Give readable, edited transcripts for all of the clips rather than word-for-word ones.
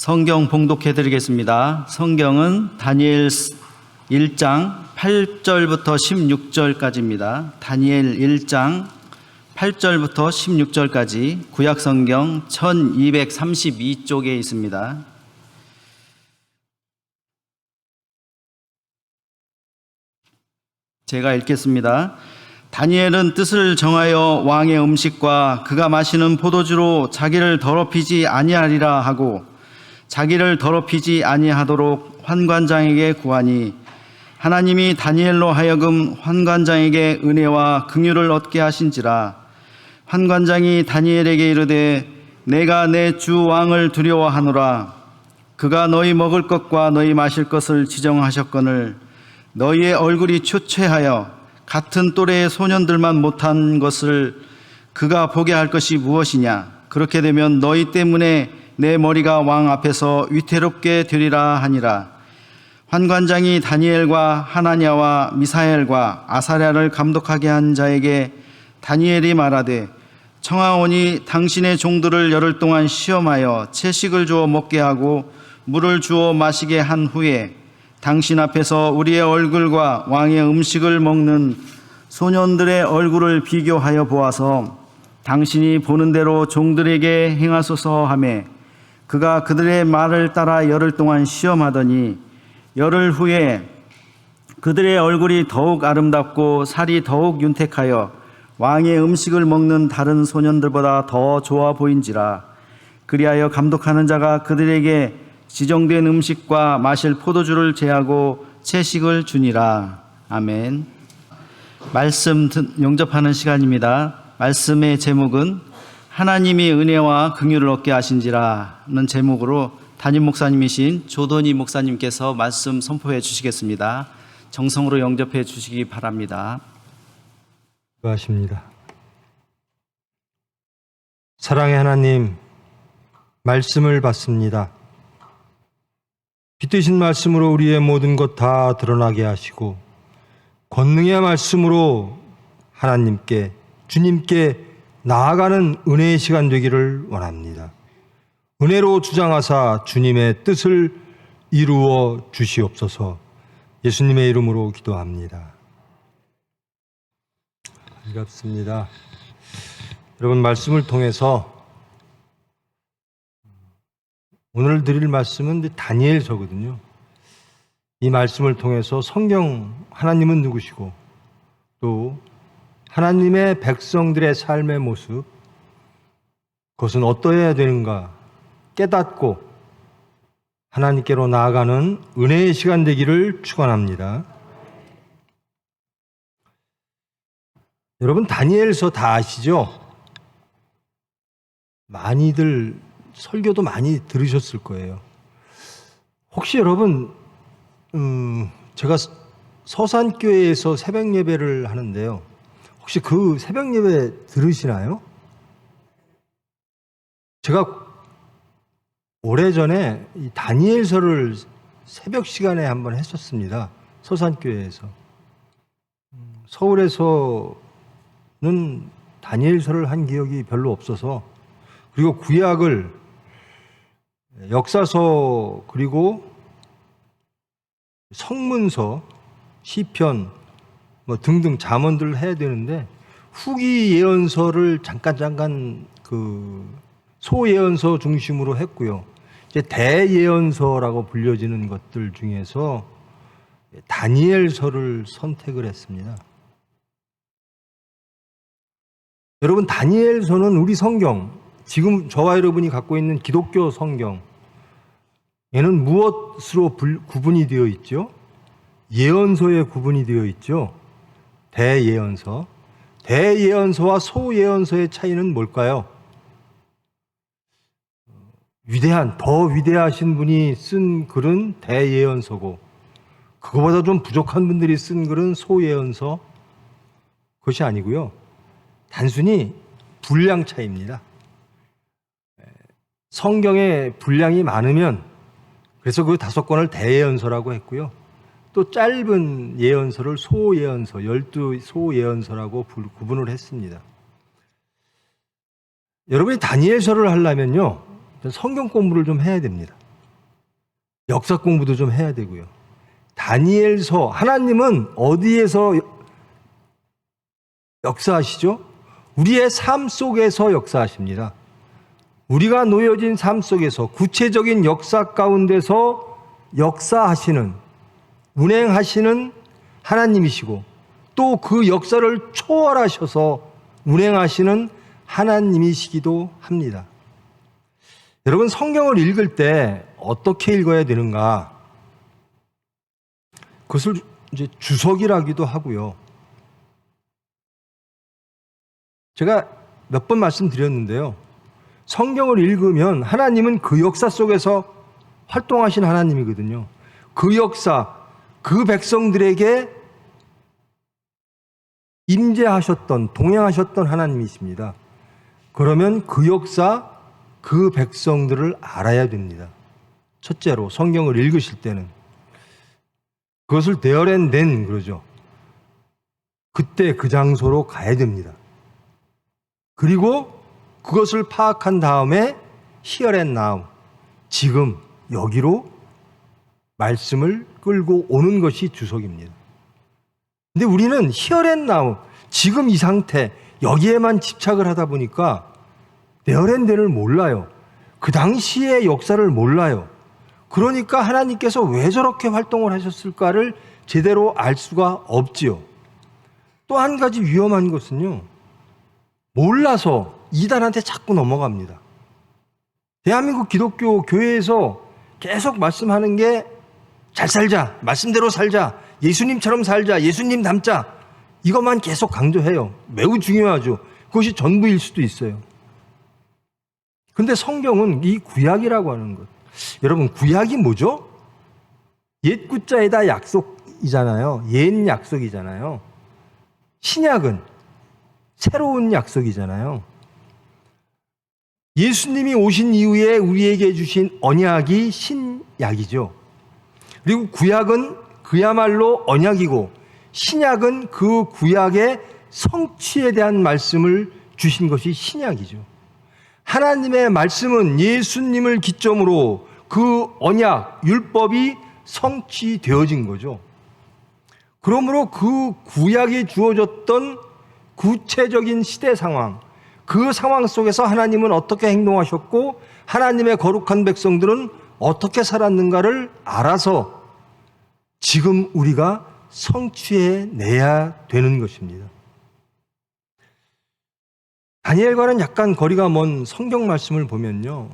성경 봉독해 드리겠습니다. 성경은 다니엘 1장 8절부터 16절까지입니다. 다니엘 1장 8절부터 16절까지 구약 성경 1232쪽에 있습니다. 제가 읽겠습니다. 다니엘은 뜻을 정하여 왕의 음식과 그가 마시는 포도주로 자기를 더럽히지 아니하리라 하고 자기를 더럽히지 아니하도록 환관장에게 구하니 하나님이 다니엘로 하여금 환관장에게 은혜와 긍휼을 얻게 하신지라. 환관장이 다니엘에게 이르되 내가 내 주 왕을 두려워하노라. 그가 너희 먹을 것과 너희 마실 것을 지정하셨거늘 너희의 얼굴이 초췌하여 같은 또래의 소년들만 못한 것을 그가 보게 할 것이 무엇이냐. 그렇게 되면 너희 때문에 내 머리가 왕 앞에서 위태롭게 되리라 하니라. 환관장이 다니엘과 하나냐와 미사엘과 아사랴를 감독하게 한 자에게 다니엘이 말하되 청하오니 당신의 종들을 열흘 동안 시험하여 채식을 주어 먹게 하고 물을 주어 마시게 한 후에 당신 앞에서 우리의 얼굴과 왕의 음식을 먹는 소년들의 얼굴을 비교하여 보아서 당신이 보는 대로 종들에게 행하소서 하매 그가 그들의 말을 따라 열흘 동안 시험하더니 열흘 후에 그들의 얼굴이 더욱 아름답고 살이 더욱 윤택하여 왕의 음식을 먹는 다른 소년들보다 더 좋아 보인지라. 그리하여 감독하는 자가 그들에게 지정된 음식과 마실 포도주를 제하고 채식을 주니라. 아멘. 말씀 영접하는 시간입니다. 말씀의 제목은 하나님이 은혜와 긍휼을 얻게 하신지라는 제목으로 담임 목사님이신 조던희 목사님께서 말씀 선포해 주시겠습니다. 정성으로 영접해 주시기 바랍니다. 수고하십니다. 사랑의 하나님, 말씀을 받습니다. 빛드신 말씀으로 우리의 모든 것 다 드러나게 하시고 권능의 말씀으로 하나님께 주님께 나아가는 은혜의 시간 되기를 원합니다. 은혜로 주장하사 주님의 뜻을 이루어 주시옵소서. 예수님의 이름으로 기도합니다. 반갑습니다. 여러분, 말씀을 통해서 오늘 드릴 말씀은 다니엘서거든요. 이 말씀을 통해서 성경 하나님은 누구시고 또 하나님의 백성들의 삶의 모습, 그것은 어떠해야 되는가 깨닫고 하나님께로 나아가는 은혜의 시간 되기를 축원합니다. 여러분, 다니엘서 다 아시죠? 많이들 설교도 많이 들으셨을 거예요. 혹시 여러분, 제가 서산교회에서 새벽 예배를 하는데요. 혹시 그 새벽 예배 들으시나요? 제가 오래전에 이 다니엘서를 새벽 시간에 한번 했었습니다. 서산교회에서. 서울에서는 다니엘서를 한 기억이 별로 없어서, 그리고 구약을 역사서 그리고 성문서, 시편 등등 잠언들을 해야 되는데 후기 예언서를 잠깐 그 소예언서 중심으로 했고요. 이제 대예언서라고 불려지는 것들 중에서 다니엘서를 선택을 했습니다. 여러분, 다니엘서는 우리 성경, 지금 저와 여러분이 갖고 있는 기독교 성경, 얘는 무엇으로 구분이 되어 있죠? 예언서에 구분이 되어 있죠. 대예언서. 대예언서와 소예언서의 차이는 뭘까요? 더 위대하신 분이 쓴 글은 대예언서고, 그거보다 좀 부족한 분들이 쓴 글은 소예언서. 그것이 아니고요. 단순히 분량 차이입니다. 성경에 분량이 많으면, 그래서 그 5권을 대예언서라고 했고요. 또 짧은 예언서를 소예언서, 12소예언서라고 구분을 했습니다. 여러분이 다니엘서를 하려면요, 성경 공부를 좀 해야 됩니다. 역사 공부도 좀 해야 되고요. 다니엘서, 하나님은 어디에서 역사하시죠? 우리의 삶 속에서 역사하십니다. 우리가 놓여진 삶 속에서 구체적인 역사 가운데서 역사하시는, 운행하시는 하나님이시고, 또 그 역사를 초월하셔서 운행하시는 하나님이시기도 합니다. 여러분, 성경을 읽을 때 어떻게 읽어야 되는가? 그것을 이제 주석이라기도 하고요. 제가 몇 번 말씀드렸는데요. 성경을 읽으면 하나님은 그 역사 속에서 활동하신 하나님이거든요. 그 역사, 그 백성들에게 임재하셨던, 동행하셨던 하나님이십니다. 그러면 그 역사, 그 백성들을 알아야 됩니다. 첫째로 성경을 읽으실 때는 그것을 there and then 그러죠. 그때 그 장소로 가야 됩니다. 그리고 그것을 파악한 다음에 here and now, 지금 여기로 말씀을 끌고 오는 것이 주석입니다. 근데 우리는 here and now, 지금 이 상태, 여기에만 집착을 하다 보니까 there and then을 몰라요. 그 당시의 역사를 몰라요. 그러니까 하나님께서 왜 저렇게 활동을 하셨을까를 제대로 알 수가 없지요. 또 한 가지 위험한 것은요, 몰라서 이단한테 자꾸 넘어갑니다. 대한민국 기독교 교회에서 계속 말씀하는 게 잘 살자, 말씀대로 살자, 예수님처럼 살자, 예수님 닮자, 이것만 계속 강조해요. 매우 중요하죠. 그것이 전부일 수도 있어요. 근데 성경은 이 구약이라고 하는 것, 여러분, 구약이 뭐죠? 옛 구자에다 약속이잖아요. 옛 약속이잖아요. 신약은 새로운 약속이잖아요. 예수님이 오신 이후에 우리에게 주신 언약이 신약이죠. 그리고 구약은 그야말로 언약이고, 신약은 그 구약의 성취에 대한 말씀을 주신 것이 신약이죠. 하나님의 말씀은 예수님을 기점으로 그 언약, 율법이 성취되어진 거죠. 그러므로 그 구약이 주어졌던 구체적인 시대 상황, 그 상황 속에서 하나님은 어떻게 행동하셨고 하나님의 거룩한 백성들은 어떻게 살았는가를 알아서 지금 우리가 성취해내야 되는 것입니다. 다니엘과는 약간 거리가 먼 성경 말씀을 보면요,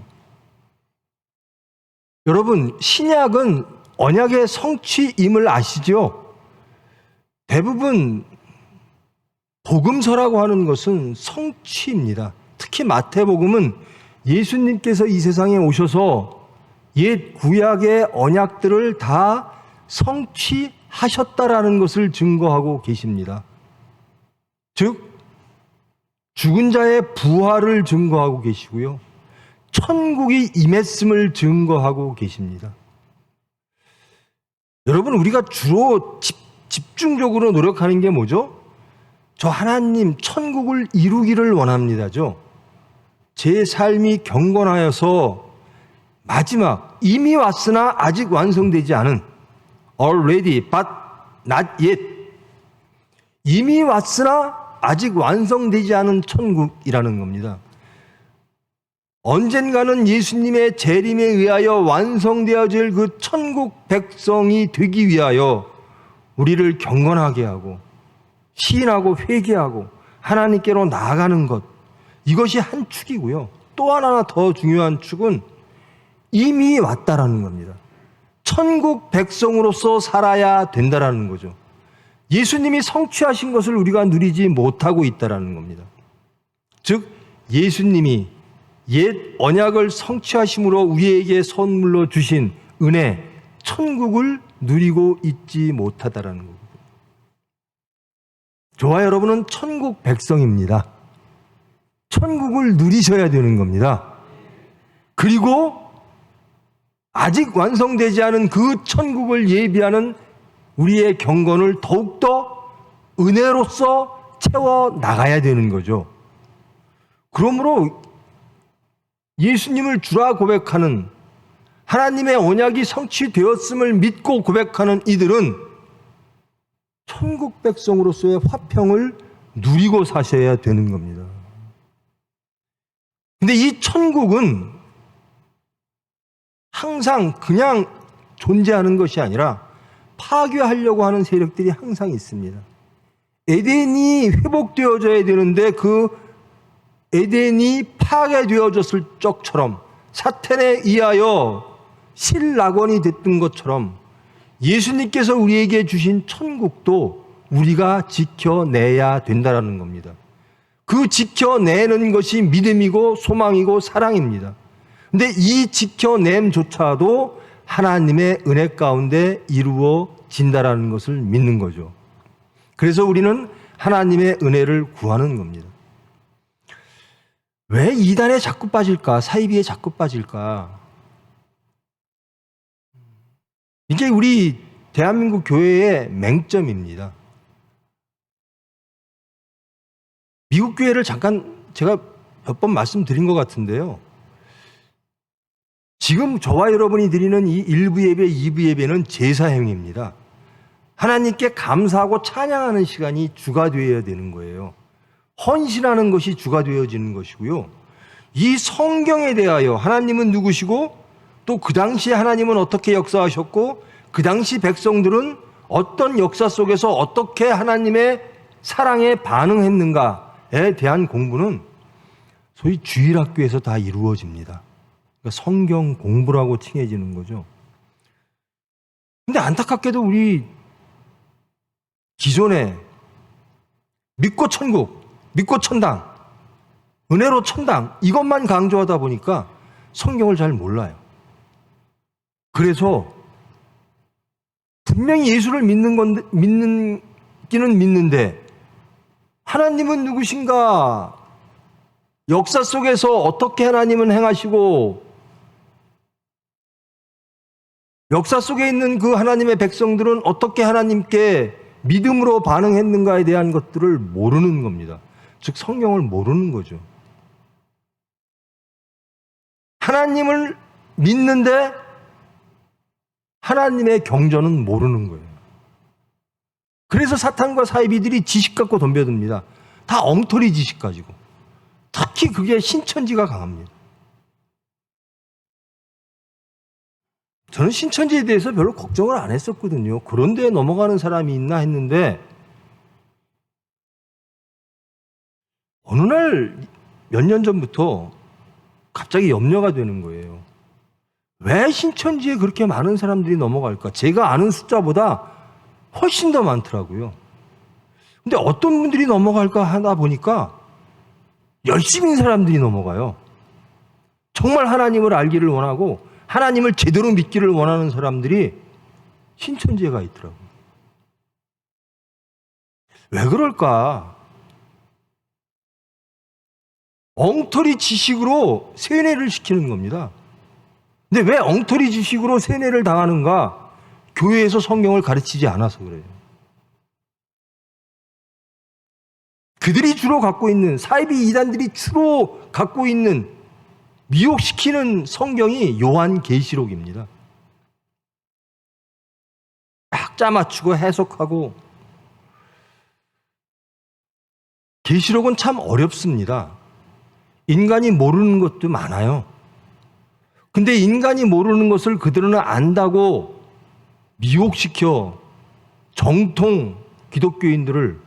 여러분, 신약은 언약의 성취임을 아시죠? 대부분 복음서라고 하는 것은 성취입니다. 특히 마태복음은 예수님께서 이 세상에 오셔서 옛 구약의 언약들을 다 성취하셨다라는 것을 증거하고 계십니다. 즉, 죽은 자의 부활을 증거하고 계시고요, 천국이 임했음을 증거하고 계십니다. 여러분, 우리가 주로 집중적으로 노력하는 게 뭐죠? 저 하나님 천국을 이루기를 원합니다죠. 제 삶이 경건하여서 마지막, 이미 왔으나 아직 완성되지 않은, already but not yet, 이미 왔으나 아직 완성되지 않은 천국이라는 겁니다. 언젠가는 예수님의 재림에 의하여 완성되어질 그 천국 백성이 되기 위하여 우리를 경건하게 하고 시인하고 회개하고 하나님께로 나아가는 것, 이것이 한 축이고요. 또 하나 더 중요한 축은 이미 왔다라는 겁니다. 천국 백성으로서 살아야 된다라는 거죠. 예수님이 성취하신 것을 우리가 누리지 못하고 있다라는 겁니다. 즉, 예수님이 옛 언약을 성취하심으로 우리에게 선물로 주신 은혜, 천국을 누리고 있지 못하다라는 거거든요. 저와 여러분은 천국 백성입니다. 천국을 누리셔야 되는 겁니다. 그리고 아직 완성되지 않은 그 천국을 예비하는 우리의 경건을 더욱더 은혜로서 채워 나가야 되는 거죠. 그러므로 예수님을 주라 고백하는 하나님의 언약이 성취되었음을 믿고 고백하는 이들은 천국 백성으로서의 화평을 누리고 사셔야 되는 겁니다. 근데 이 천국은 항상 그냥 존재하는 것이 아니라 파괴하려고 하는 세력들이 항상 있습니다. 에덴이 회복되어져야 되는데 그 에덴이 파괴되어졌을 적처럼 사탄에 의하여 실낙원이 됐던 것처럼 예수님께서 우리에게 주신 천국도 우리가 지켜내야 된다는 겁니다. 그 지켜내는 것이 믿음이고 소망이고 사랑입니다. 근데 이 지켜냄조차도 하나님의 은혜 가운데 이루어진다라는 것을 믿는 거죠. 그래서 우리는 하나님의 은혜를 구하는 겁니다. 왜 이단에 자꾸 빠질까? 사이비에 자꾸 빠질까? 이게 우리 대한민국 교회의 맹점입니다. 미국 교회를 잠깐 제가 몇 번 말씀드린 것 같은데요. 지금 저와 여러분이 드리는 이 1부 예배, 2부 예배는 제사행위입니다. 하나님께 감사하고 찬양하는 시간이 주가 되어야 되는 거예요. 헌신하는 것이 주가 되어지는 것이고요. 이 성경에 대하여 하나님은 누구시고 또 그 당시에 하나님은 어떻게 역사하셨고 그 당시 백성들은 어떤 역사 속에서 어떻게 하나님의 사랑에 반응했는가에 대한 공부는 소위 주일학교에서 다 이루어집니다. 그러니까 성경 공부라고 칭해지는 거죠. 근데 안타깝게도 우리 기존에 믿고 천국, 믿고 천당, 은혜로 천당 이것만 강조하다 보니까 성경을 잘 몰라요. 그래서 분명히 예수를 믿기는 믿는데 하나님은 누구신가? 역사 속에서 어떻게 하나님은 행하시고 역사 속에 있는 그 하나님의 백성들은 어떻게 하나님께 믿음으로 반응했는가에 대한 것들을 모르는 겁니다. 즉 성경을 모르는 거죠. 하나님을 믿는데 하나님의 경전은 모르는 거예요. 그래서 사탄과 사이비들이 지식 갖고 덤벼듭니다. 다 엉터리 지식 가지고. 특히 그게 신천지가 강합니다. 저는 신천지에 대해서 별로 걱정을 안 했었거든요. 그런데 넘어가는 사람이 있나 했는데 어느 날 몇 년 전부터 갑자기 염려가 되는 거예요. 왜 신천지에 그렇게 많은 사람들이 넘어갈까? 제가 아는 숫자보다 훨씬 더 많더라고요. 근데 어떤 분들이 넘어갈까 하다 보니까 열심인 사람들이 넘어가요. 정말 하나님을 알기를 원하고 하나님을 제대로 믿기를 원하는 사람들이 신천지에 가 있더라고요. 왜 그럴까? 엉터리 지식으로 세뇌를 시키는 겁니다. 근데 왜 엉터리 지식으로 세뇌를 당하는가? 교회에서 성경을 가르치지 않아서 그래요. 그들이 주로 갖고 있는, 사이비 이단들이 주로 갖고 있는 미혹시키는 성경이 요한계시록입니다. 학자 맞추고 해석하고. 계시록은 참 어렵습니다. 인간이 모르는 것도 많아요. 근데 인간이 모르는 것을 그들은 안다고 미혹시켜 정통 기독교인들을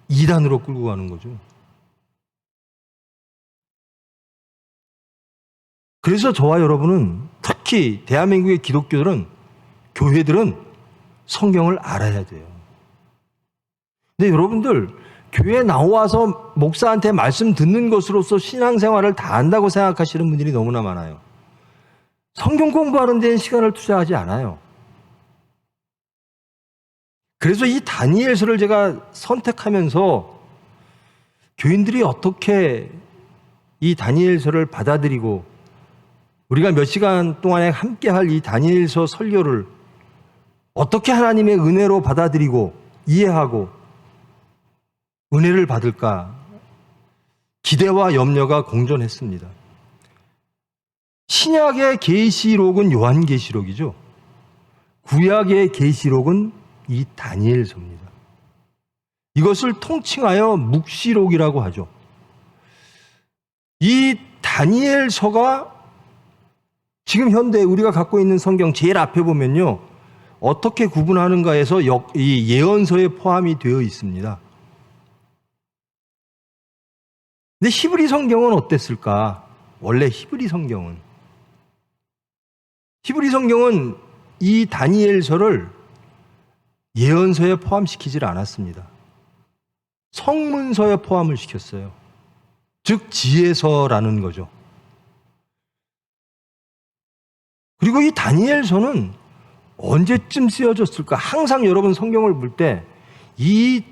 이단으로 끌고 가는 거죠. 그래서 저와 여러분은 특히 대한민국의 기독교들은, 교회들은 성경을 알아야 돼요. 근데 여러분들 교회에 나와서 목사한테 말씀 듣는 것으로서 신앙생활을 다 안다고 생각하시는 분들이 너무나 많아요. 성경 공부하는 데는 시간을 투자하지 않아요. 그래서 이 다니엘서를 제가 선택하면서 교인들이 어떻게 이 다니엘서를 받아들이고 우리가 몇 시간 동안에 함께 할 이 다니엘서 설교를 어떻게 하나님의 은혜로 받아들이고 이해하고 은혜를 받을까 기대와 염려가 공존했습니다. 신약의 계시록은 요한계시록이죠. 구약의 계시록은 이 다니엘서입니다. 이것을 통칭하여 묵시록이라고 하죠. 이 다니엘서가 지금 현대 우리가 갖고 있는 성경 제일 앞에 보면요, 어떻게 구분하는가 해서 이 예언서에 포함이 되어 있습니다. 근데 히브리 성경은 어땠을까? 원래 히브리 성경은 이 다니엘서를 예언서에 포함시키질 않았습니다. 성문서에 포함을 시켰어요. 즉 지혜서라는 거죠. 그리고 이 다니엘서는 언제쯤 쓰여졌을까? 항상 여러분 성경을 볼 때 이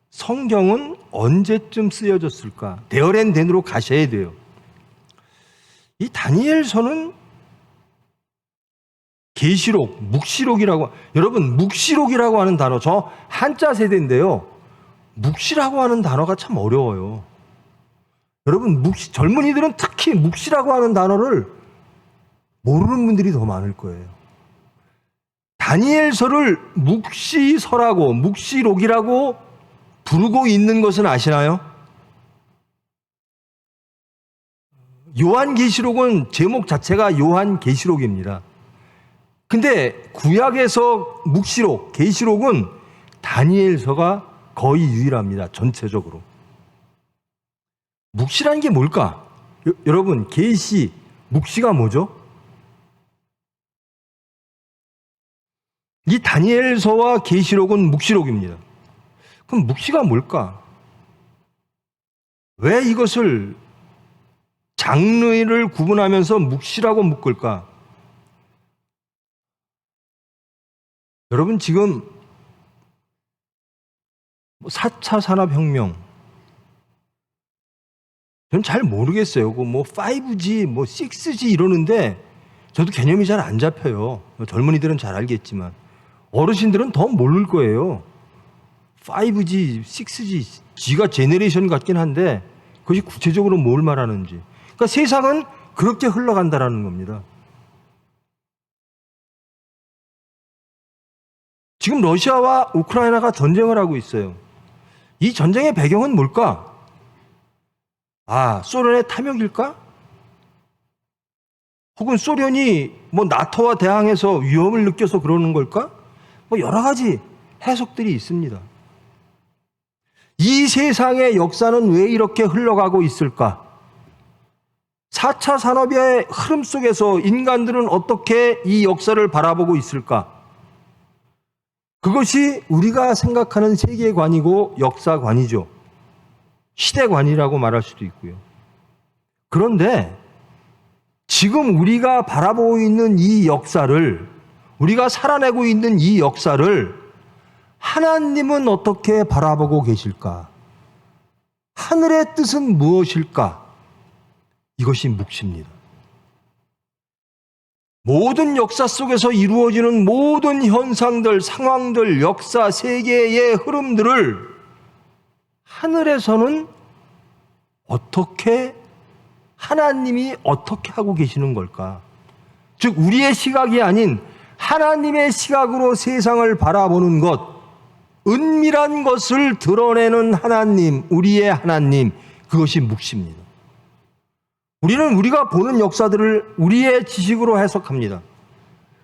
성경은 언제쯤 쓰여졌을까? 데어랜덴으로 가셔야 돼요. 이 다니엘서는 계시록, 묵시록이라고, 여러분 묵시록이라고 하는 단어, 저 한자 세대인데요, 묵시라고 하는 단어가 참 어려워요. 여러분 젊은이들은 특히 묵시라고 하는 단어를 모르는 분들이 더 많을 거예요. 다니엘서를 묵시서라고, 묵시록이라고 부르고 있는 것은 아시나요? 요한계시록은 제목 자체가 요한계시록입니다. 근데 구약에서 묵시록, 계시록은 다니엘서가 거의 유일합니다. 전체적으로. 묵시라는 게 뭘까? 여러분, 계시, 묵시가 뭐죠? 이 다니엘서와 계시록은 묵시록입니다. 그럼 묵시가 뭘까? 왜 이것을 장르를 구분하면서 묵시라고 묶을까? 여러분 지금 4차 산업혁명, 전 잘 모르겠어요. 뭐 5G, 뭐 6G 이러는데 저도 개념이 잘 안 잡혀요. 젊은이들은 잘 알겠지만 어르신들은 더 모를 거예요. 5G, 6G, G가 제너레이션 같긴 한데 그것이 구체적으로 뭘 말하는지. 그러니까 세상은 그렇게 흘러간다라는 겁니다. 지금 러시아와 우크라이나가 전쟁을 하고 있어요. 이 전쟁의 배경은 뭘까? 소련의 탐욕일까? 혹은 소련이 뭐 나토와 대항해서 위험을 느껴서 그러는 걸까? 뭐 여러 가지 해석들이 있습니다. 이 세상의 역사는 왜 이렇게 흘러가고 있을까? 4차 산업의 흐름 속에서 인간들은 어떻게 이 역사를 바라보고 있을까? 그것이 우리가 생각하는 세계관이고 역사관이죠. 시대관이라고 말할 수도 있고요. 그런데 지금 우리가 바라보고 있는 이 역사를, 우리가 살아내고 있는 이 역사를 하나님은 어떻게 바라보고 계실까? 하늘의 뜻은 무엇일까? 이것이 묵시입니다. 모든 역사 속에서 이루어지는 모든 현상들, 상황들, 역사, 세계의 흐름들을 하늘에서는 하나님이 어떻게 하고 계시는 걸까? 즉, 우리의 시각이 아닌 하나님의 시각으로 세상을 바라보는 것, 은밀한 것을 드러내는 하나님, 우리의 하나님, 그것이 묵시입니다. 우리는 우리가 보는 역사들을 우리의 지식으로 해석합니다.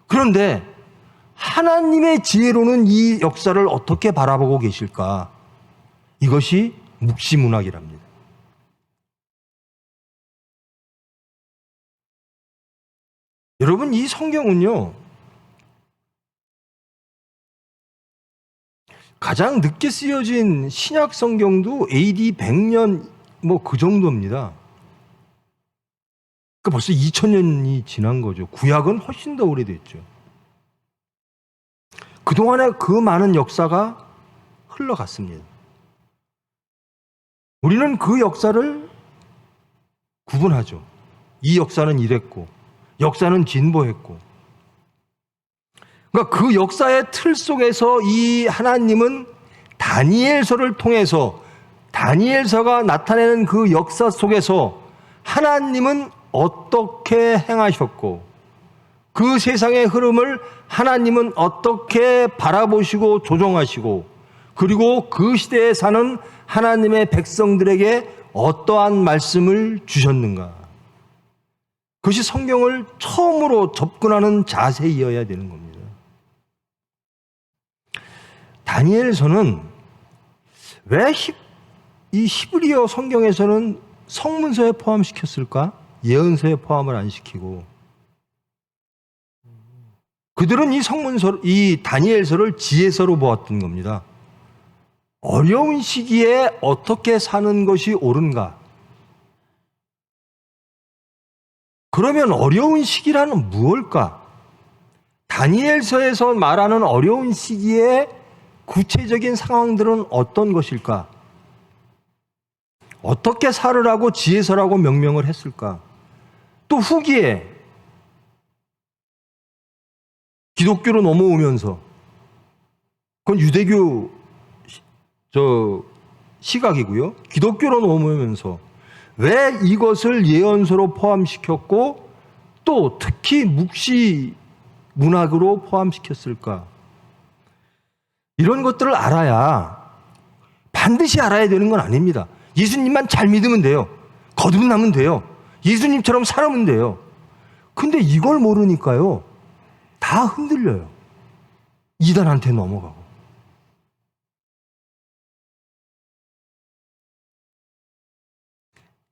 그런데 하나님의 지혜로는 이 역사를 어떻게 바라보고 계실까? 이것이 묵시문학이랍니다. 여러분, 이 성경은요, 가장 늦게 쓰여진 신약 성경도 AD 100년 뭐 그 정도입니다. 그러니까 벌써 2000년이 지난 거죠. 구약은 훨씬 더 오래됐죠. 그동안에 그 많은 역사가 흘러갔습니다. 우리는 그 역사를 구분하죠. 이 역사는 이랬고, 역사는 진보했고. 그러니까 그 역사의 틀 속에서 이 하나님은 다니엘서를 통해서, 다니엘서가 나타내는 그 역사 속에서 하나님은 어떻게 행하셨고 그 세상의 흐름을 하나님은 어떻게 바라보시고 조정하시고 그리고 그 시대에 사는 하나님의 백성들에게 어떠한 말씀을 주셨는가. 그것이 성경을 처음으로 접근하는 자세이어야 되는 겁니다. 다니엘서는 왜 이 히브리어 성경에서는 성문서에 포함시켰을까? 예언서에 포함을 안 시키고. 그들은 이 다니엘서를 지혜서로 보았던 겁니다. 어려운 시기에 어떻게 사는 것이 옳은가? 그러면 어려운 시기라는 무엇일까? 다니엘서에서 말하는 어려운 시기의 구체적인 상황들은 어떤 것일까? 어떻게 살으라고 지혜서라고 명명을 했을까? 또 후기에 기독교로 넘어오면서 그건 유대교 시각이고요. 기독교로 넘어오면서 왜 이것을 예언서로 포함시켰고 또 특히 묵시 문학으로 포함시켰을까? 이런 것들을 알아야 반드시 알아야 되는 건 아닙니다. 예수님만 잘 믿으면 돼요. 거듭나면 돼요. 예수님처럼 살면 돼요. 근데 이걸 모르니까요. 다 흔들려요. 이단한테 넘어가고.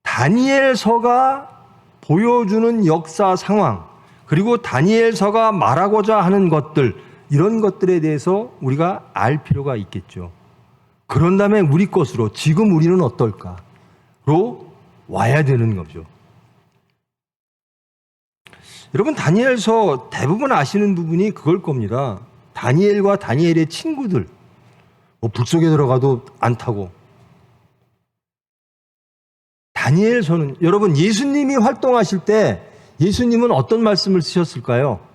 다니엘서가 보여주는 역사 상황, 그리고 다니엘서가 말하고자 하는 것들, 이런 것들에 대해서 우리가 알 필요가 있겠죠. 그런 다음에 우리 것으로 지금 우리는 어떨까로 와야 되는 거죠. 여러분, 다니엘서 대부분 아시는 부분이 그걸 겁니다. 다니엘과 다니엘의 친구들, 불 속에 들어가도 안 타고. 다니엘서는 여러분, 예수님이 활동하실 때 예수님은 어떤 말씀을 쓰셨을까요?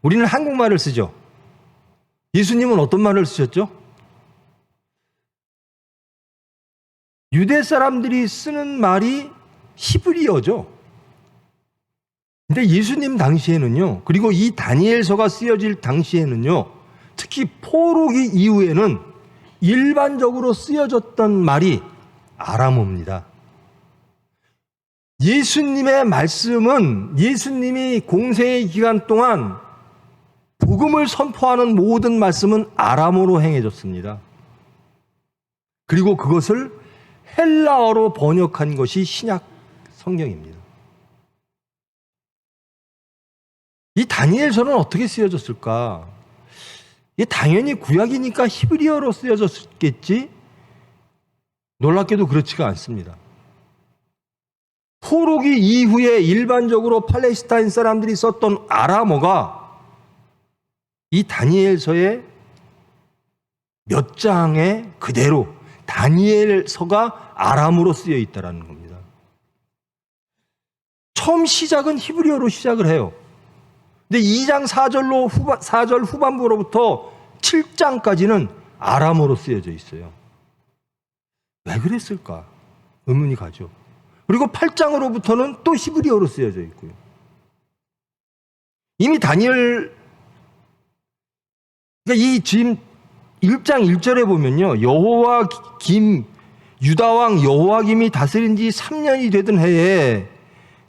우리는 한국말을 쓰죠. 예수님은 어떤 말을 쓰셨죠? 유대 사람들이 쓰는 말이 히브리어죠. 근데 예수님 당시에는요, 그리고 이 다니엘서가 쓰여질 당시에는요, 특히 포로기 이후에는 일반적으로 쓰여졌던 말이 아람어입니다. 예수님의 말씀은 예수님이 공생의 기간 동안 복음을 선포하는 모든 말씀은 아람어로 행해졌습니다. 그리고 그것을 헬라어로 번역한 것이 신약 성경입니다. 이 다니엘서는 어떻게 쓰여졌을까? 이게 당연히 구약이니까 히브리어로 쓰여졌겠지? 놀랍게도 그렇지가 않습니다. 포로기 이후에 일반적으로 팔레스타인 사람들이 썼던 아람어가 이 다니엘서의 몇 장에 그대로 다니엘서가 아람어로 쓰여 있다는 겁니다. 처음 시작은 히브리어로 시작을 해요. 근데 2장 4절 후반부로부터 7장까지는 아람어로 쓰여져 있어요. 왜 그랬을까? 의문이 가죠. 그리고 8장으로부터는 또 히브리어로 쓰여져 있고요. 이미 다니엘, 그러니까 이 지금 1장 1절에 보면요, 유다왕 여호와김이 다스린 지 3년이 되던 해에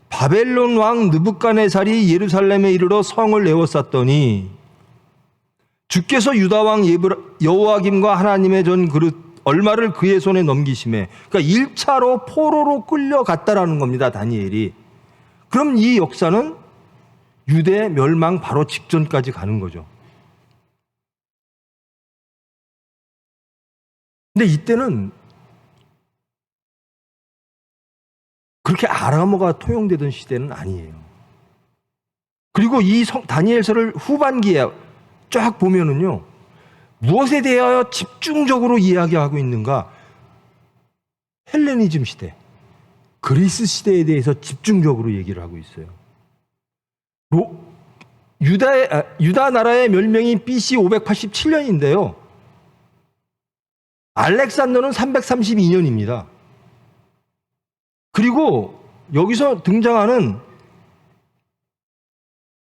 바벨론 왕 느부갓네살이 예루살렘에 이르러 성을 에워쌌더니 주께서 유다왕 여호와김과 하나님의 전 그릇 얼마를 그의 손에 넘기심에, 그러니까 1차로 포로로 끌려갔다라는 겁니다, 다니엘이. 그럼 이 역사는 유대 멸망 바로 직전까지 가는 거죠. 근데 이때는 그렇게 아람어가 통용되던 시대는 아니에요. 그리고 이 다니엘서를 후반기에 쫙 보면은요, 무엇에 대하여 집중적으로 이야기하고 있는가? 헬레니즘 시대, 그리스 시대에 대해서 집중적으로 얘기를 하고 있어요. 유다 나라의 멸명이 BC 587년인데요. 알렉산더는 332년입니다. 그리고 여기서 등장하는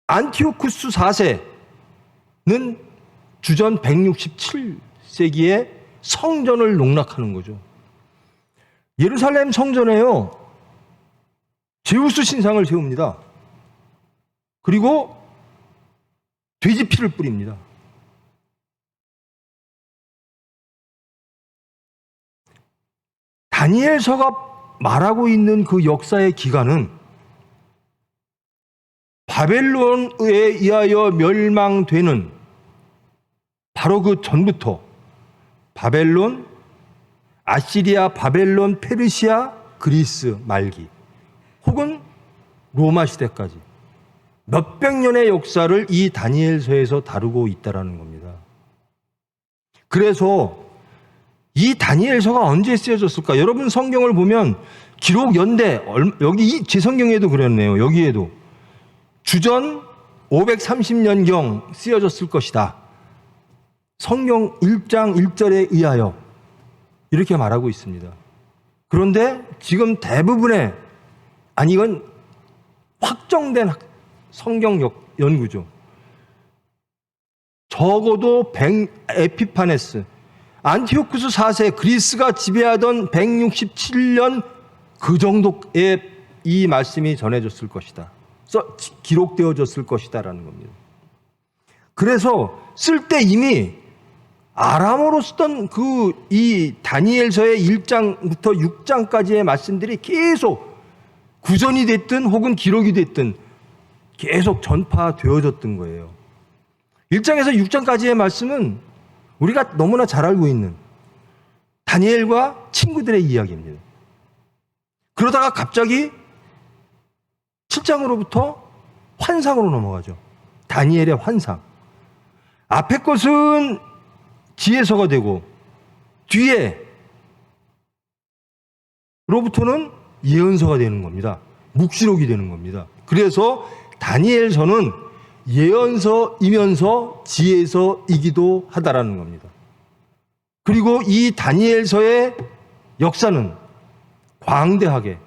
안티오쿠스 4세는 주전 167세기에 성전을 농락하는 거죠. 예루살렘 성전에요, 제우스 신상을 세웁니다. 그리고 돼지 피를 뿌립니다. 다니엘서가 말하고 있는 그 역사의 기간은 바벨론에 의하여 멸망되는 바로 그 전부터 바벨론, 아시리아, 바벨론, 페르시아, 그리스 말기 혹은 로마 시대까지 몇백 년의 역사를 이 다니엘서에서 다루고 있다라는 겁니다. 그래서 이 다니엘서가 언제 쓰여졌을까? 여러분 성경을 보면 기록 연대, 여기 제 성경에도 그랬네요. 여기에도 주전 530년경 쓰여졌을 것이다. 성경 1장 1절에 의하여 이렇게 말하고 있습니다. 그런데 지금 대부분의, 아니 이건 확정된 성경 연구죠. 적어도 에피파네스, 안티오쿠스 4세, 그리스가 지배하던 167년 그 정도의 이 말씀이 전해졌을 것이다. 기록되어졌을 것이다라는 겁니다. 그래서 쓸 때 이미 아람어로 쓰던 이 다니엘서의 1장부터 6장까지의 말씀들이 계속 구전이 됐든 혹은 기록이 됐든 계속 전파되어졌던 거예요. 1장에서 6장까지의 말씀은 우리가 너무나 잘 알고 있는 다니엘과 친구들의 이야기입니다. 그러다가 갑자기 7장으로부터 환상으로 넘어가죠. 다니엘의 환상. 앞에 것은 지혜서가 되고 뒤에로부터는 예언서가 되는 겁니다. 묵시록이 되는 겁니다. 그래서 다니엘서는 예언서이면서 지혜서이기도 하다라는 겁니다. 그리고 이 다니엘서의 역사는 광대하게,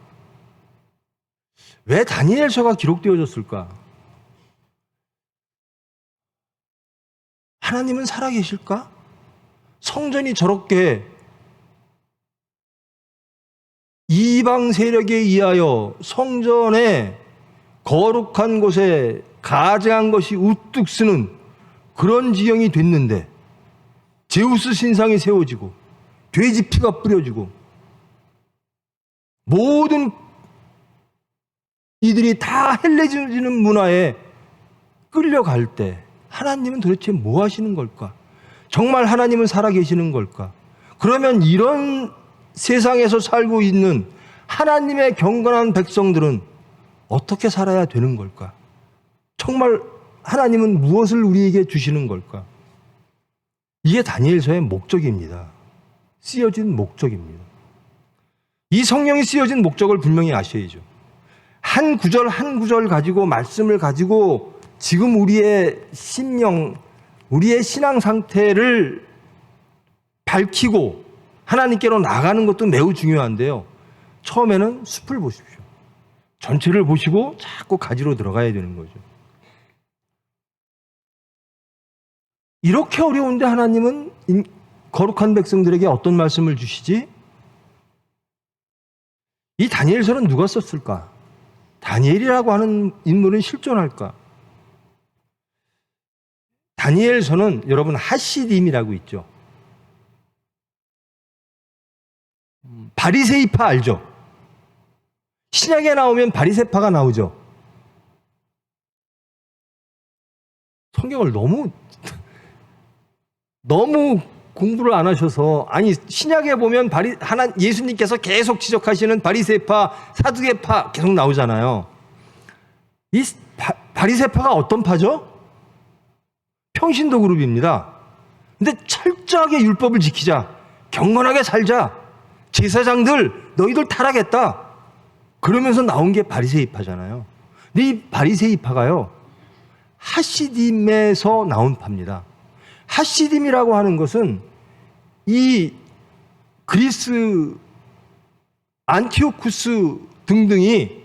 왜 다니엘서가 기록되어졌을까? 하나님은 살아계실까? 성전이 저렇게 이방 세력에 의하여 성전의 거룩한 곳에 가증한 것이 우뚝 쓰는 그런 지경이 됐는데 제우스 신상이 세워지고 돼지 피가 뿌려지고 모든 이들이 다 헬레지는 문화에 끌려갈 때 하나님은 도대체 뭐 하시는 걸까? 정말 하나님은 살아계시는 걸까? 그러면 이런 세상에서 살고 있는 하나님의 경건한 백성들은 어떻게 살아야 되는 걸까? 정말 하나님은 무엇을 우리에게 주시는 걸까? 이게 다니엘서의 목적입니다. 쓰여진 목적입니다. 이 성경이 쓰여진 목적을 분명히 아셔야죠. 한 구절 한 구절 가지고, 말씀을 가지고 지금 우리의 심령, 우리의 신앙 상태를 밝히고 하나님께로 나가는 것도 매우 중요한데요. 처음에는 숲을 보십시오. 전체를 보시고 자꾸 가지로 들어가야 되는 거죠. 이렇게 어려운데 하나님은 거룩한 백성들에게 어떤 말씀을 주시지? 이 다니엘서는 누가 썼을까? 다니엘이라고 하는 인물은 실존할까? 다니엘서는 여러분 하시딤이라고 있죠. 바리새이파 알죠? 신약에 나오면 바리새파가 나오죠. 성경을 너무 공부를 안 하셔서, 아니 신약에 보면 예수님께서 계속 지적하시는 바리새파, 사두개파 계속 나오잖아요. 이 바리새파가 어떤 파죠? 평신도 그룹입니다. 근데 철저하게 율법을 지키자, 경건하게 살자, 제사장들 너희들 타락했다, 그러면서 나온 게 바리새이파잖아요. 근데 이 바리새이파가요 하시딤에서 나온 파입니다. 하시딤이라고 하는 것은 이 그리스 안티오쿠스 등등이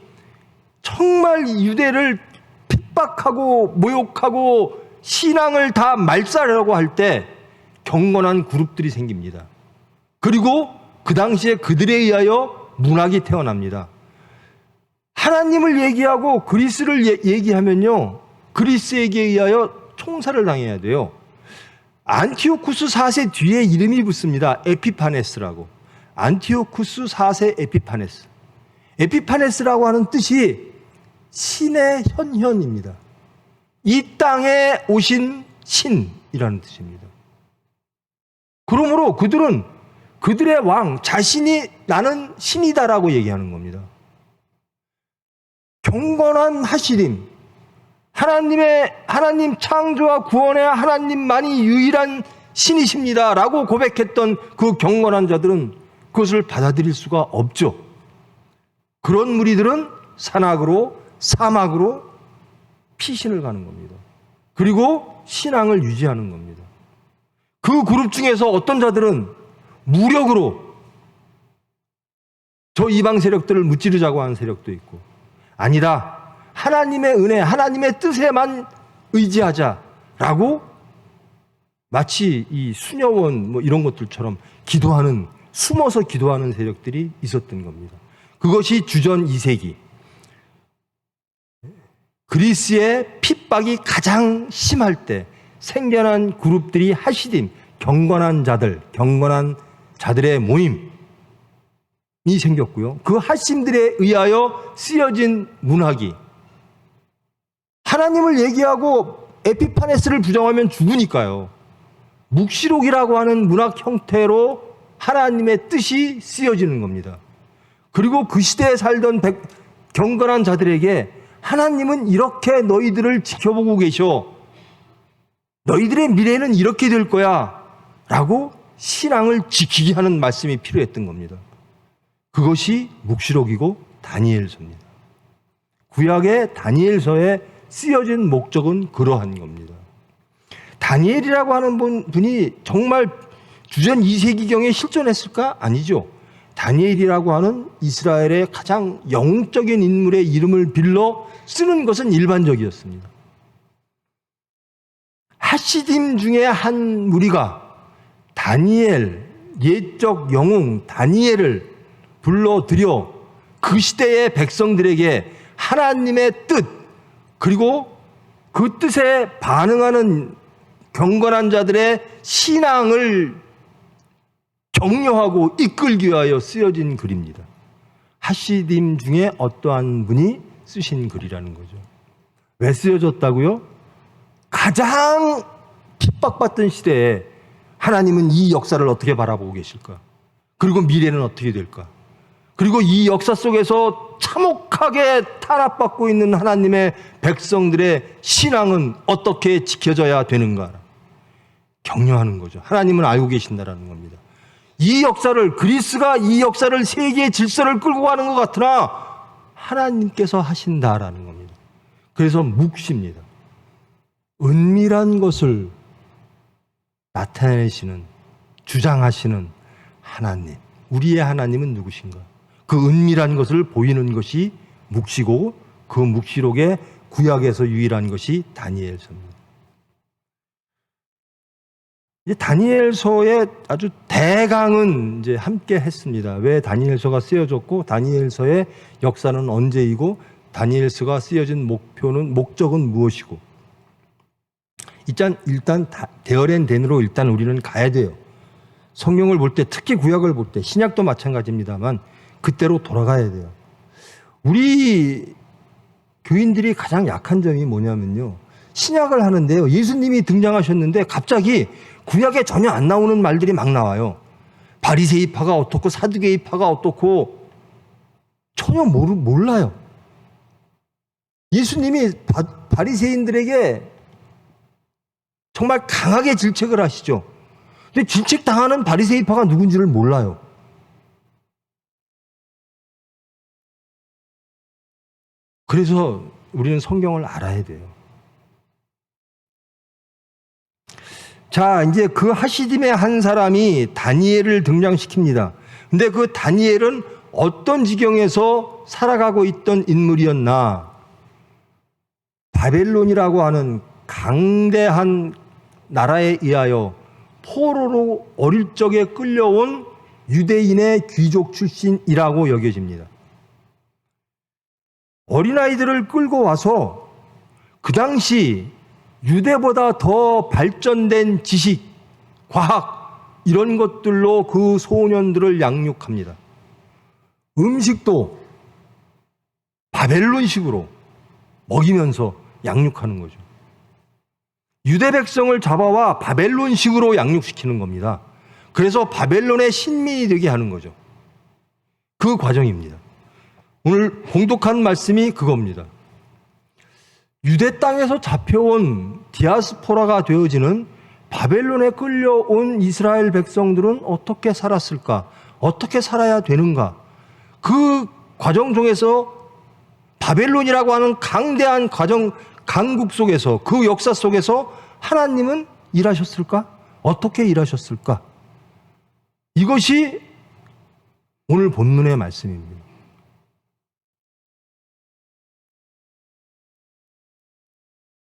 정말 유대를 핍박하고 모욕하고 신앙을 다 말살하려고 할 때 경건한 그룹들이 생깁니다. 그리고 그 당시에 그들에 의하여 문학이 태어납니다. 하나님을 얘기하고 그리스를 얘기하면요, 그리스에게 의하여 총살을 당해야 돼요. 안티오쿠스 4세 뒤에 이름이 붙습니다. 에피파네스라고. 안티오쿠스 4세 에피파네스. 에피파네스라고 하는 뜻이 신의 현현입니다. 이 땅에 오신 신이라는 뜻입니다. 그러므로 그들은 그들의 왕 자신이 나는 신이다라고 얘기하는 겁니다. 경건한 하시림, 하나님 창조와 구원의 하나님만이 유일한 신이십니다라고 고백했던 그 경건한 자들은 그것을 받아들일 수가 없죠. 그런 무리들은 산악으로, 사막으로 피신을 가는 겁니다. 그리고 신앙을 유지하는 겁니다. 그 그룹 중에서 어떤 자들은 무력으로 저 이방 세력들을 무찌르자고 하는 세력도 있고, 아니다, 하나님의 은혜, 하나님의 뜻에만 의지하자라고 마치 이 수녀원 뭐 이런 것들처럼 기도하는, 숨어서 기도하는 세력들이 있었던 겁니다. 그것이 주전 2세기 그리스의 핍박이 가장 심할 때 생겨난 그룹들이 하시딤, 경건한 자들의 모임이 생겼고요. 그 하심들에 의하여 쓰여진 문학이, 하나님을 얘기하고 에피파네스를 부정하면 죽으니까요, 묵시록이라고 하는 문학 형태로 하나님의 뜻이 쓰여지는 겁니다. 그리고 그 시대에 살던 경건한 자들에게 하나님은 이렇게 너희들을 지켜보고 계셔, 너희들의 미래는 이렇게 될 거야 라고 신앙을 지키게 하는 말씀이 필요했던 겁니다. 그것이 묵시록이고 다니엘서입니다. 구약의 다니엘서에 쓰여진 목적은 그러한 겁니다. 다니엘이라고 하는 분이 정말 주전 2세기경에 실존했을까? 아니죠. 다니엘이라고 하는 이스라엘의 가장 영적인 인물의 이름을 빌러 쓰는 것은 일반적이었습니다. 하시딤 중에 한 무리가 다니엘, 옛적 영웅 다니엘을 불러들여 그 시대의 백성들에게 하나님의 뜻, 그리고 그 뜻에 반응하는 경건한 자들의 신앙을 격려하고 이끌기 위하여 쓰여진 글입니다. 하시딤 중에 어떠한 분이 쓰신 글이라는 거죠. 왜 쓰여졌다고요? 가장 핍박받던 시대에 하나님은 이 역사를 어떻게 바라보고 계실까? 그리고 미래는 어떻게 될까? 그리고 이 역사 속에서 참혹하게 탄압받고 있는 하나님의 백성들의 신앙은 어떻게 지켜져야 되는가? 격려하는 거죠. 하나님은 알고 계신다라는 겁니다. 이 역사를, 그리스가 이 역사를, 세계의 질서를 끌고 가는 것 같으나 하나님께서 하신다라는 겁니다. 그래서 묵시입니다. 은밀한 것을 나타내시는, 주장하시는 하나님. 우리의 하나님은 누구신가? 그 은밀한 것을 보이는 것이 묵시고, 그 묵시록의 구약에서 유일한 것이 다니엘서입니다. 이제 다니엘서의 아주 대강은 이제 함께 했습니다. 왜 다니엘서가 쓰여졌고, 다니엘서의 역사는 언제이고, 다니엘서가 쓰여진 목적은 무엇이고. 일단 데어랜덴으로 일단 우리는 가야 돼요. 성경을 볼 때, 특히 구약을 볼 때, 신약도 마찬가지입니다만 그때로 돌아가야 돼요. 우리 교인들이 가장 약한 점이 뭐냐면요, 신약을 하는데요, 예수님이 등장하셨는데 갑자기 구약에 전혀 안 나오는 말들이 막 나와요. 바리새이파가 어떻고 사두개이파가 어떻고 전혀 몰라요. 예수님이 바리새인들에게 정말 강하게 질책을 하시죠. 근데 질책당하는 바리새이파가 누군지를 몰라요. 그래서 우리는 성경을 알아야 돼요. 자, 이제 그 하시딤의 한 사람이 다니엘을 등장시킵니다. 근데 그 다니엘은 어떤 지경에서 살아가고 있던 인물이었나? 바벨론이라고 하는 강대한 나라에 의하여 포로로 어릴 적에 끌려온 유대인의 귀족 출신이라고 여겨집니다. 어린아이들을 끌고 와서 그 당시 유대보다 더 발전된 지식, 과학 이런 것들로 그 소년들을 양육합니다. 음식도 바벨론식으로 먹이면서 양육하는 거죠. 유대 백성을 잡아와 바벨론식으로 양육시키는 겁니다. 그래서 바벨론의 신민이 되게 하는 거죠. 그 과정입니다. 오늘 봉독한 말씀이 그겁니다. 유대 땅에서 잡혀온 디아스포라가 되어지는 바벨론에 끌려온 이스라엘 백성들은 어떻게 살았을까? 어떻게 살아야 되는가? 그 과정 중에서 바벨론이라고 하는 강대한 강국 속에서, 그 역사 속에서 하나님은 일하셨을까? 어떻게 일하셨을까? 이것이 오늘 본문의 말씀입니다.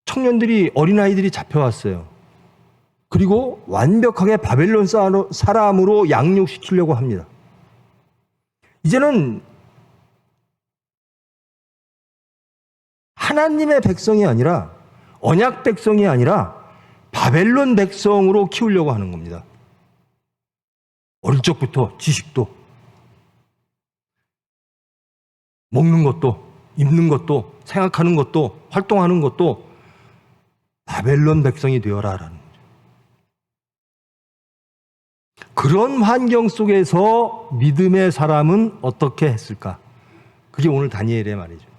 청년들이, 어린아이들이 잡혀왔어요. 그리고 완벽하게 바벨론 사람으로 양육시키려고 합니다. 이제는 하나님의 백성이 아니라, 언약 백성이 아니라 바벨론 백성으로 키우려고 하는 겁니다. 어릴 적부터 지식도, 먹는 것도, 입는 것도, 생각하는 것도, 활동하는 것도 바벨론 백성이 되어라라는 거죠. 그런 환경 속에서 믿음의 사람은 어떻게 했을까? 그게 오늘 다니엘의 말이죠.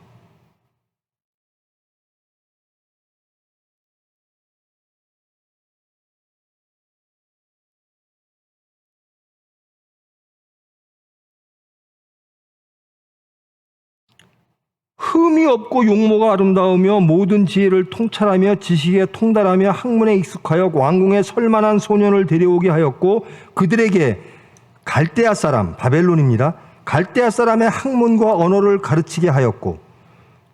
흠이 없고 용모가 아름다우며 모든 지혜를 통찰하며 지식에 통달하며 학문에 익숙하여 왕궁에 설만한 소년을 데려오게 하였고 그들에게 갈대아 사람, 바벨론입니다. 갈대아 사람의 학문과 언어를 가르치게 하였고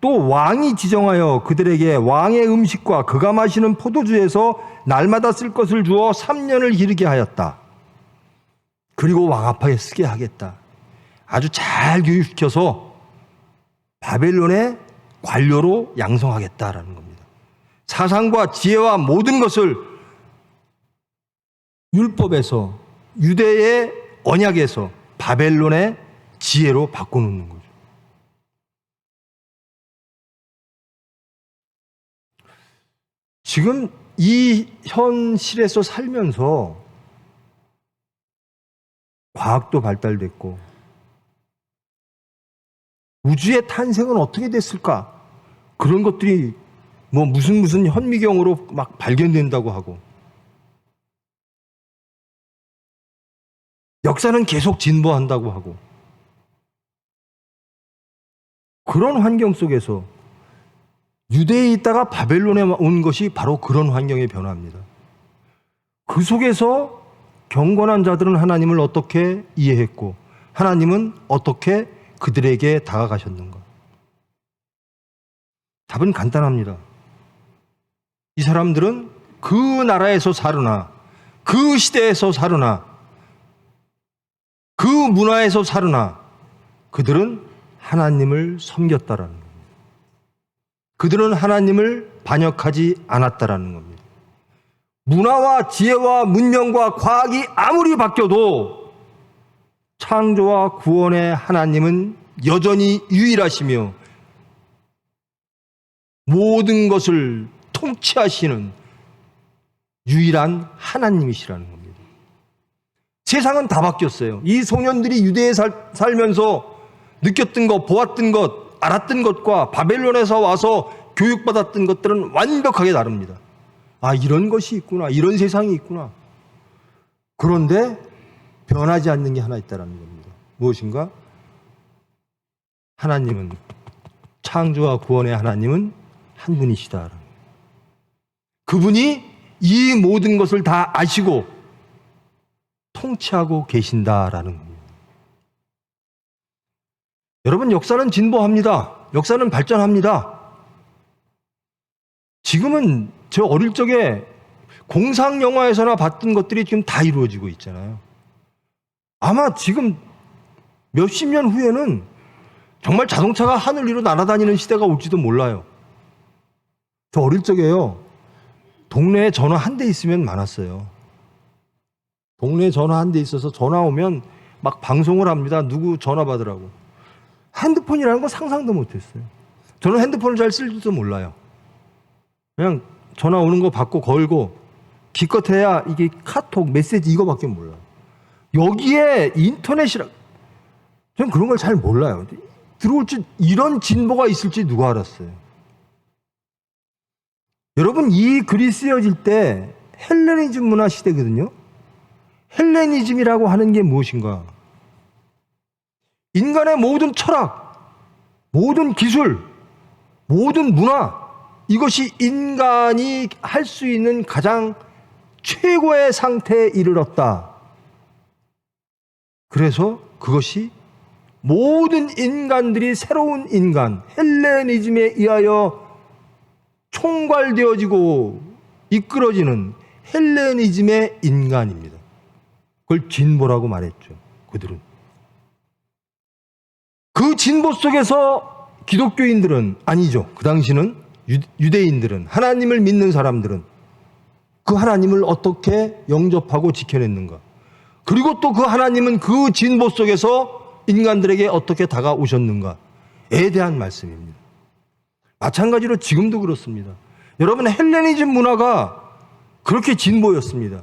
또 왕이 지정하여 그들에게 왕의 음식과 그가 마시는 포도주에서 날마다 쓸 것을 주어 3년을 기르게 하였다. 그리고 왕 앞에 쓰게 하겠다. 아주 잘 교육시켜서 바벨론의 관료로 양성하겠다라는 겁니다. 사상과 지혜와 모든 것을 율법에서, 유대의 언약에서 바벨론의 지혜로 바꿔놓는 거죠. 지금 이 현실에서 살면서 과학도 발달됐고 우주의 탄생은 어떻게 됐을까? 그런 것들이 뭐 무슨 현미경으로 막 발견된다고 하고 역사는 계속 진보한다고 하고 그런 환경 속에서 유대에 있다가 바벨론에 온 것이 바로 그런 환경의 변화입니다. 그 속에서 경건한 자들은 하나님을 어떻게 이해했고 하나님은 어떻게 그들에게 다가가셨는가? 답은 간단합니다. 이 사람들은 그 나라에서 사르나, 그 시대에서 사르나, 그 문화에서 사르나, 그들은 하나님을 섬겼다라는 겁니다. 그들은 하나님을 반역하지 않았다라는 겁니다. 문화와 지혜와 문명과 과학이 아무리 바뀌어도 창조와 구원의 하나님은 여전히 유일하시며 모든 것을 통치하시는 유일한 하나님이시라는 겁니다. 세상은 다 바뀌었어요. 이 소년들이 유대에 살면서 느꼈던 것, 보았던 것, 알았던 것과 바벨론에서 와서 교육받았던 것들은 완벽하게 다릅니다. 아, 이런 것이 있구나. 이런 세상이 있구나. 그런데 변하지 않는 게 하나 있다는 겁니다. 무엇인가? 하나님은, 창조와 구원의 하나님은 한 분이시다. 그분이 이 모든 것을 다 아시고 통치하고 계신다라는 겁니다. 여러분, 역사는 진보합니다. 역사는 발전합니다. 지금은 저 어릴 적에 공상 영화에서나 봤던 것들이 지금 다 이루어지고 있잖아요. 아마 지금 몇십 년 후에는 정말 자동차가 하늘 위로 날아다니는 시대가 올지도 몰라요. 저 어릴 적에요, 동네에 전화 한 대 있으면 많았어요. 동네에 전화 한 대 있어서 전화 오면 막 방송을 합니다. 누구 전화 받으라고. 핸드폰이라는 거 상상도 못했어요. 저는 핸드폰을 잘 쓸 줄도 몰라요. 그냥 전화 오는 거 받고 걸고, 기껏해야 이게 카톡, 메시지 이거밖에 몰라요. 여기에 인터넷이라, 저는 그런 걸 잘 몰라요. 들어올지, 이런 진보가 있을지 누가 알았어요. 여러분, 이 글이 쓰여질 때 헬레니즘 문화 시대거든요. 헬레니즘이라고 하는 게 무엇인가? 인간의 모든 철학, 모든 기술, 모든 문화, 이것이 인간이 할 수 있는 가장 최고의 상태에 이르렀다. 그래서 그것이 모든 인간들이 새로운 인간, 헬레니즘에 의하여 총괄되어지고 이끌어지는 헬레니즘의 인간입니다. 그걸 진보라고 말했죠, 그들은. 그 진보 속에서 기독교인들은, 아니죠, 그 당시는 유대인들은, 하나님을 믿는 사람들은 그 하나님을 어떻게 영접하고 지켜냈는가, 그리고 또 그 하나님은 그 진보 속에서 인간들에게 어떻게 다가오셨는가에 대한 말씀입니다. 마찬가지로 지금도 그렇습니다. 여러분, 헬레니즘 문화가 그렇게 진보였습니다.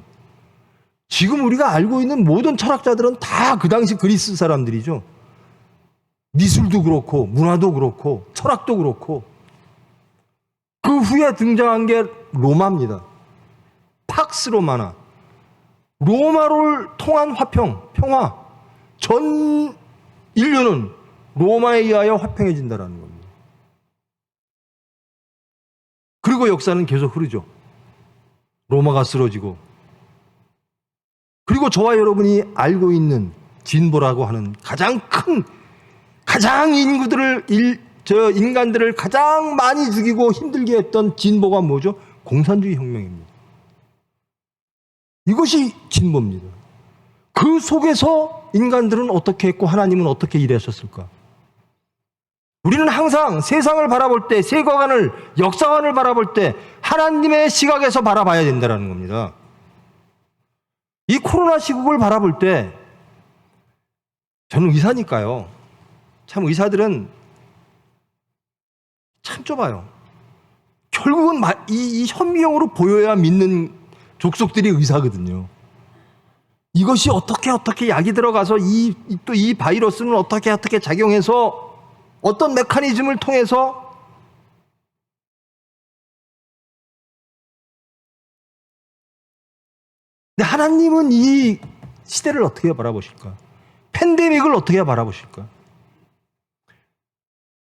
지금 우리가 알고 있는 모든 철학자들은 다 그 당시 그리스 사람들이죠. 미술도 그렇고 문화도 그렇고 철학도 그렇고. 그 후에 등장한 게 로마입니다. 팍스 로마나, 로마를 통한 화평, 평화. 전 인류는 로마에 의하여 화평해진다는 겁니다. 그리고 역사는 계속 흐르죠. 로마가 쓰러지고, 그리고 저와 여러분이 알고 있는 진보라고 하는 가장 인간들을 가장 많이 죽이고 힘들게 했던 진보가 뭐죠? 공산주의 혁명입니다. 이것이 진보입니다. 그 속에서 인간들은 어떻게 했고 하나님은 어떻게 일하셨을까? 우리는 항상 세상을 바라볼 때, 세계관을, 역사관을 바라볼 때 하나님의 시각에서 바라봐야 된다는 겁니다. 이 코로나 시국을 바라볼 때, 저는 의사니까요. 참 의사들은 참 좁아요. 결국은 이 현미경으로 보여야 믿는 족속들이 의사거든요. 이것이 어떻게 약이 들어가서 또 이 바이러스는 어떻게 작용해서 어떤 메커니즘을 통해서 근데 하나님은 이 시대를 어떻게 바라보실까? 팬데믹을 어떻게 바라보실까?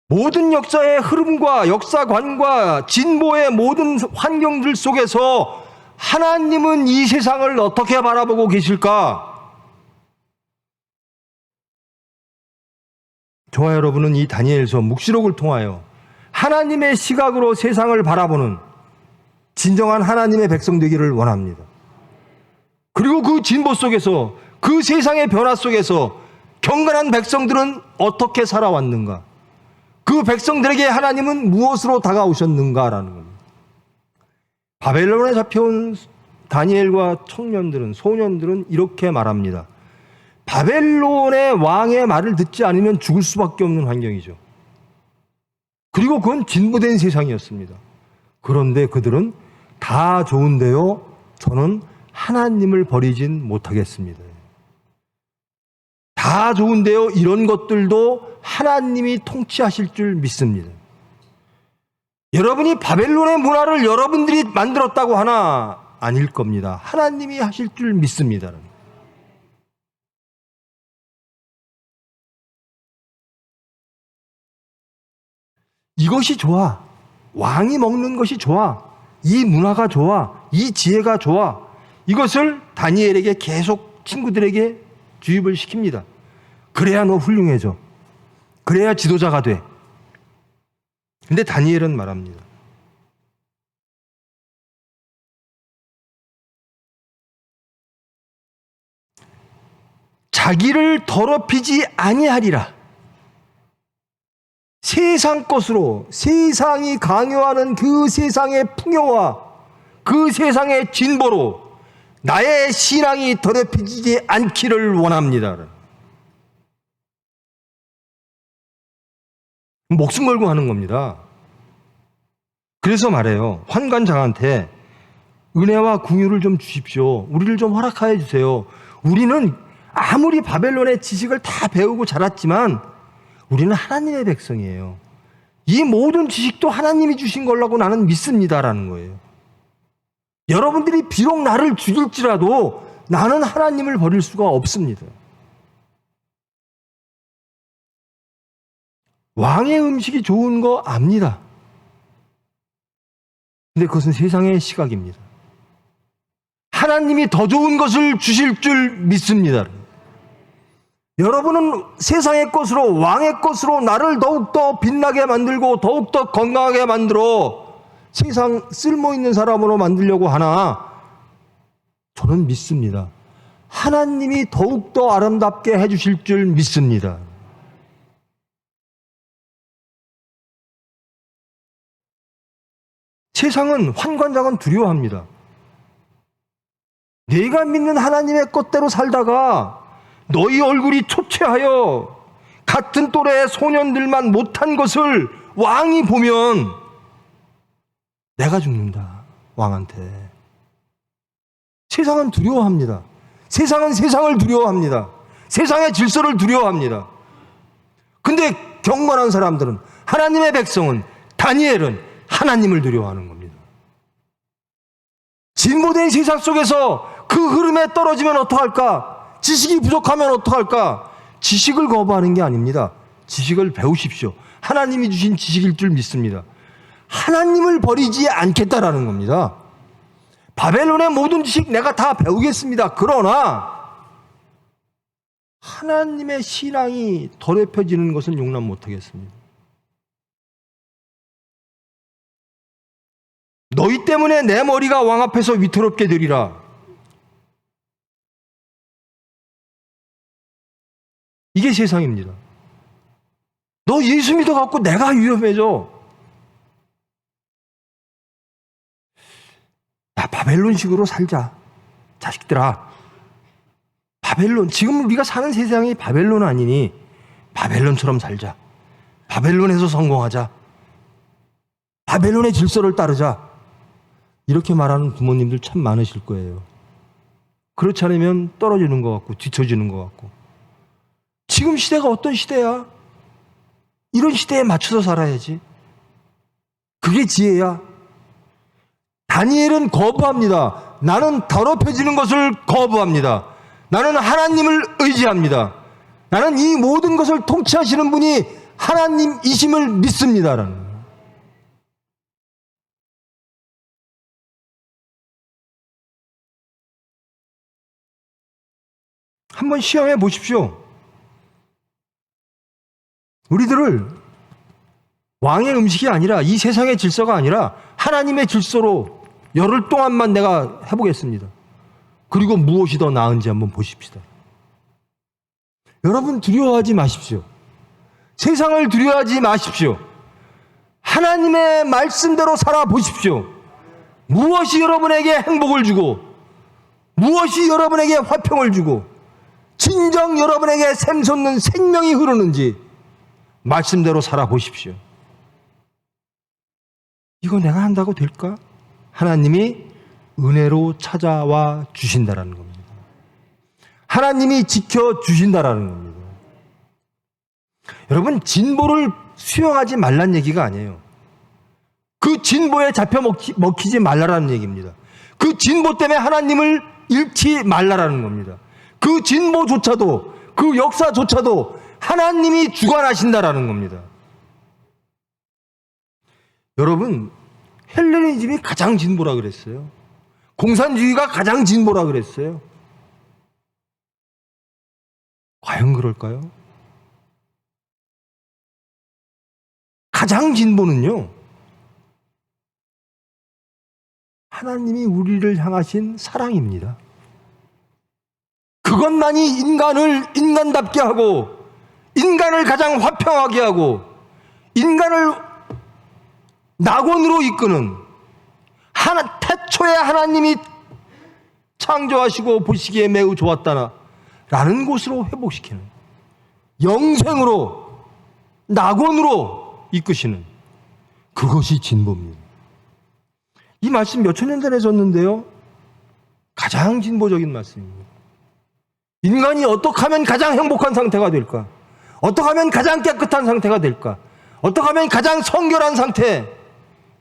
모든 역사의 흐름과 역사관과 진보의 모든 환경들 속에서 하나님은 이 세상을 어떻게 바라보고 계실까? 저와 여러분은 이 다니엘서 묵시록을 통하여 하나님의 시각으로 세상을 바라보는 진정한 하나님의 백성 되기를 원합니다. 그리고 그 진보 속에서, 그 세상의 변화 속에서 경건한 백성들은 어떻게 살아왔는가? 그 백성들에게 하나님은 무엇으로 다가오셨는가라는 겁니다. 바벨론에 잡혀온 다니엘과 청년들은, 소년들은 이렇게 말합니다. 바벨론의 왕의 말을 듣지 않으면 죽을 수밖에 없는 환경이죠. 그리고 그건 진보된 세상이었습니다. 그런데 그들은 다 좋은데요, 저는 하나님을 버리진 못하겠습니다. 다 좋은데요, 이런 것들도 하나님이 통치하실 줄 믿습니다. 여러분이 바벨론의 문화를 여러분들이 만들었다고 하나 아닐 겁니다. 하나님이 하실 줄 믿습니다. 이것이 좋아. 왕이 먹는 것이 좋아. 이 문화가 좋아. 이 지혜가 좋아. 이것을 다니엘에게 계속 친구들에게 주입을 시킵니다. 그래야 너 훌륭해져. 그래야 지도자가 돼. 근데 다니엘은 말합니다. 자기를 더럽히지 아니하리라. 세상 것으로, 세상이 강요하는 그 세상의 풍요와 그 세상의 진보로 나의 신앙이 더럽혀지지 않기를 원합니다. 목숨 걸고 하는 겁니다. 그래서 말해요. 환관장한테 은혜와 궁유를 좀 주십시오. 우리를 좀 허락하여 주세요. 우리는 아무리 바벨론의 지식을 다 배우고 자랐지만 우리는 하나님의 백성이에요. 이 모든 지식도 하나님이 주신 거라고 나는 믿습니다라는 거예요. 여러분들이 비록 나를 죽일지라도 나는 하나님을 버릴 수가 없습니다. 왕의 음식이 좋은 거 압니다. 근데 그것은 세상의 시각입니다. 하나님이 더 좋은 것을 주실 줄 믿습니다. 여러분은 세상의 것으로, 왕의 것으로 나를 더욱더 빛나게 만들고 더욱더 건강하게 만들어 세상 쓸모있는 사람으로 만들려고 하나 저는 믿습니다. 하나님이 더욱더 아름답게 해주실 줄 믿습니다. 세상은, 환관장은 두려워합니다. 내가 믿는 하나님의 것대로 살다가 너희 얼굴이 초췌하여 같은 또래의 소년들만 못한 것을 왕이 보면 내가 죽는다, 왕한테. 세상은 두려워합니다. 세상은 세상을 두려워합니다. 세상의 질서를 두려워합니다. 근데 경건한 사람들은, 하나님의 백성은, 다니엘은 하나님을 두려워하는 겁니다. 진보된 세상 속에서 그 흐름에 떨어지면 어떡할까? 지식이 부족하면 어떡할까? 지식을 거부하는 게 아닙니다. 지식을 배우십시오. 하나님이 주신 지식일 줄 믿습니다. 하나님을 버리지 않겠다라는 겁니다. 바벨론의 모든 지식 내가 다 배우겠습니다. 그러나 하나님의 신앙이 더럽혀지는 것은 용납 못하겠습니다. 너희 때문에 내 머리가 왕 앞에서 위태롭게 되리라. 이게 세상입니다. 너 예수 믿어갖고 내가 위험해져. 야, 바벨론식으로 살자. 자식들아. 바벨론, 지금 우리가 사는 세상이 바벨론 아니니 바벨론처럼 살자. 바벨론에서 성공하자. 바벨론의 질서를 따르자. 이렇게 말하는 부모님들 참 많으실 거예요. 그렇지 않으면 떨어지는 것 같고 뒤처지는 것 같고. 지금 시대가 어떤 시대야? 이런 시대에 맞춰서 살아야지. 그게 지혜야. 다니엘은 거부합니다. 나는 더럽혀지는 것을 거부합니다. 나는 하나님을 의지합니다. 나는 이 모든 것을 통치하시는 분이 하나님이심을 믿습니다라는 거예요. 한번 시험해 보십시오. 우리들을 왕의 음식이 아니라, 이 세상의 질서가 아니라 하나님의 질서로 열흘 동안만 내가 해보겠습니다. 그리고 무엇이 더 나은지 한번 보십시다. 여러분 두려워하지 마십시오. 세상을 두려워하지 마십시오. 하나님의 말씀대로 살아보십시오. 무엇이 여러분에게 행복을 주고 무엇이 여러분에게 화평을 주고 진정 여러분에게 샘솟는 생명이 흐르는지 말씀대로 살아보십시오. 이거 내가 한다고 될까? 하나님이 은혜로 찾아와 주신다라는 겁니다. 하나님이 지켜주신다라는 겁니다. 여러분, 진보를 수용하지 말란 얘기가 아니에요. 그 진보에 잡혀 먹히지 말라라는 얘기입니다. 그 진보 때문에 하나님을 잃지 말라라는 겁니다. 그 진보조차도, 그 역사조차도 하나님이 주관하신다라는 겁니다. 여러분, 헬레니즘이 가장 진보라 그랬어요. 공산주의가 가장 진보라 그랬어요. 과연 그럴까요? 가장 진보는요, 하나님이 우리를 향하신 사랑입니다. 그것만이 인간을 인간답게 하고, 인간을 가장 화평하게 하고, 인간을 낙원으로 이끄는, 태초에 하나님이 창조하시고 보시기에 매우 좋았다라는 곳으로 회복시키는, 영생으로, 낙원으로 이끄시는, 그것이 진보입니다. 이 말씀 몇천 년 전에 졌는데요, 가장 진보적인 말씀입니다. 인간이 어떻게 하면 가장 행복한 상태가 될까? 어떻게 하면 가장 깨끗한 상태가 될까? 어떻게 하면 가장 성결한 상태,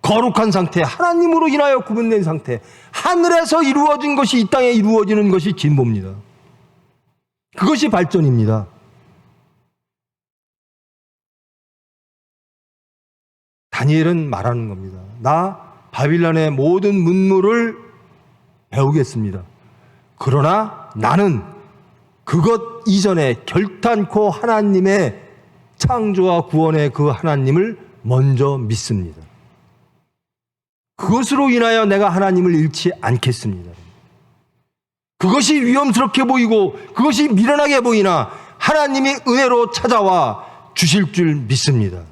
거룩한 상태, 하나님으로 인하여 구분된 상태, 하늘에서 이루어진 것이 이 땅에 이루어지는 것이 진보입니다. 그것이 발전입니다. 다니엘은 말하는 겁니다. 나 바빌론의 모든 문물을 배우겠습니다. 그러나 나는 그것 이전에 결단코 하나님의 창조와 구원의 그 하나님을 먼저 믿습니다. 그것으로 인하여 내가 하나님을 잃지 않겠습니다. 그것이 위험스럽게 보이고 그것이 미련하게 보이나 하나님이 은혜로 찾아와 주실 줄 믿습니다.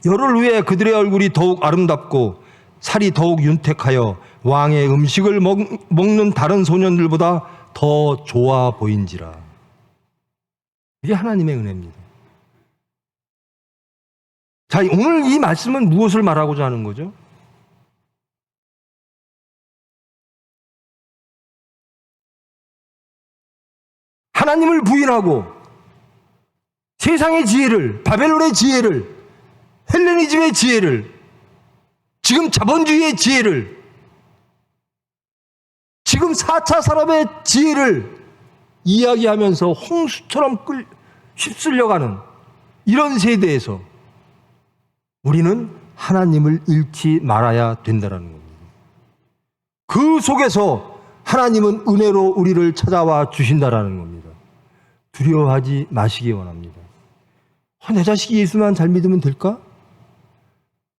열흘 후에 그들의 얼굴이 더욱 아름답고 살이 더욱 윤택하여 왕의 음식을 먹는 다른 소년들보다 더 좋아 보인지라. 이게 하나님의 은혜입니다. 자, 오늘 이 말씀은 무엇을 말하고자 하는 거죠? 하나님을 부인하고 세상의 지혜를, 바벨론의 지혜를, 헬레니즘의 지혜를, 지금 자본주의의 지혜를, 지금 4차 산업의 지혜를 이야기하면서 홍수처럼 휩쓸려가는 이런 세대에서 우리는 하나님을 잃지 말아야 된다는 겁니다. 그 속에서 하나님은 은혜로 우리를 찾아와 주신다는 겁니다. 두려워하지 마시기 원합니다. 내 자식이 예수만 잘 믿으면 될까?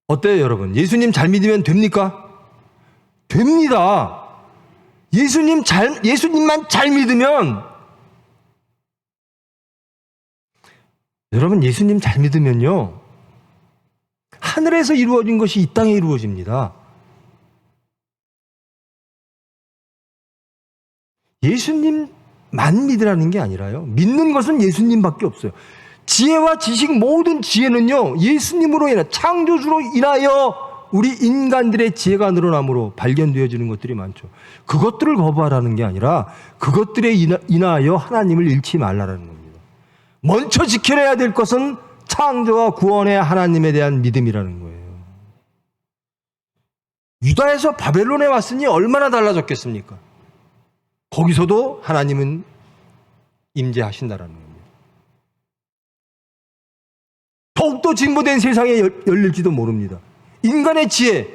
어때요, 여러분? 예수님 잘 믿으면 됩니까? 됩니다. 예수님만 잘 믿으면, 여러분, 예수님 잘 믿으면요, 하늘에서 이루어진 것이 이 땅에 이루어집니다. 예수님만 믿으라는 게 아니라요, 믿는 것은 예수님밖에 없어요. 지혜와 지식, 모든 지혜는요, 예수님으로 인해, 창조주로 인하여 우리 인간들의 지혜가 늘어남으로 발견되어지는 것들이 많죠. 그것들을 거부하라는 게 아니라 그것들에 인하여 하나님을 잃지 말라는 겁니다. 먼저 지켜내야 될 것은 창조와 구원의 하나님에 대한 믿음이라는 거예요. 유다에서 바벨론에 왔으니 얼마나 달라졌겠습니까? 거기서도 하나님은 임재하신다라는 겁니다. 더욱더 진보된 세상에 열릴지도 모릅니다. 인간의 지혜,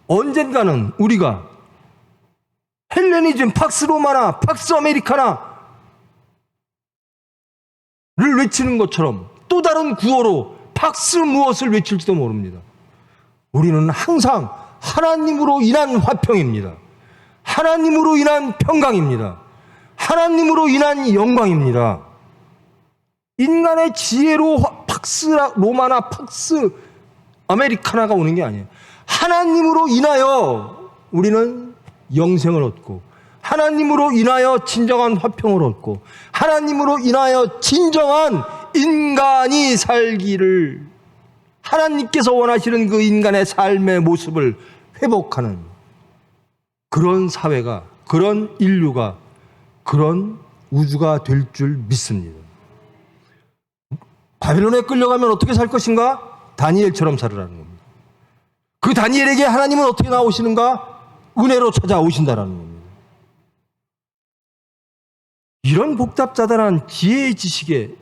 언젠가는 우리가 헬레니즘, 팍스 로마나, 팍스 아메리카나를 외치는 것처럼 또 다른 구호로 팍스 무엇을 외칠지도 모릅니다. 우리는 항상 하나님으로 인한 화평입니다. 하나님으로 인한 평강입니다. 하나님으로 인한 영광입니다. 인간의 지혜로 팍스 로마나 팍스 아메리카나가 오는 게 아니에요. 하나님으로 인하여 우리는 영생을 얻고, 하나님으로 인하여 진정한 화평을 얻고, 하나님으로 인하여 진정한 인간이 살기를, 하나님께서 원하시는 그 인간의 삶의 모습을 회복하는 그런 사회가, 그런 인류가, 그런 우주가 될 줄 믿습니다. 바벨론에 끌려가면 어떻게 살 것인가? 다니엘처럼 살으라는 겁니다. 그 다니엘에게 하나님은 어떻게 나오시는가? 은혜로 찾아오신다라는 겁니다. 이런 복잡자단한 지혜의 지식에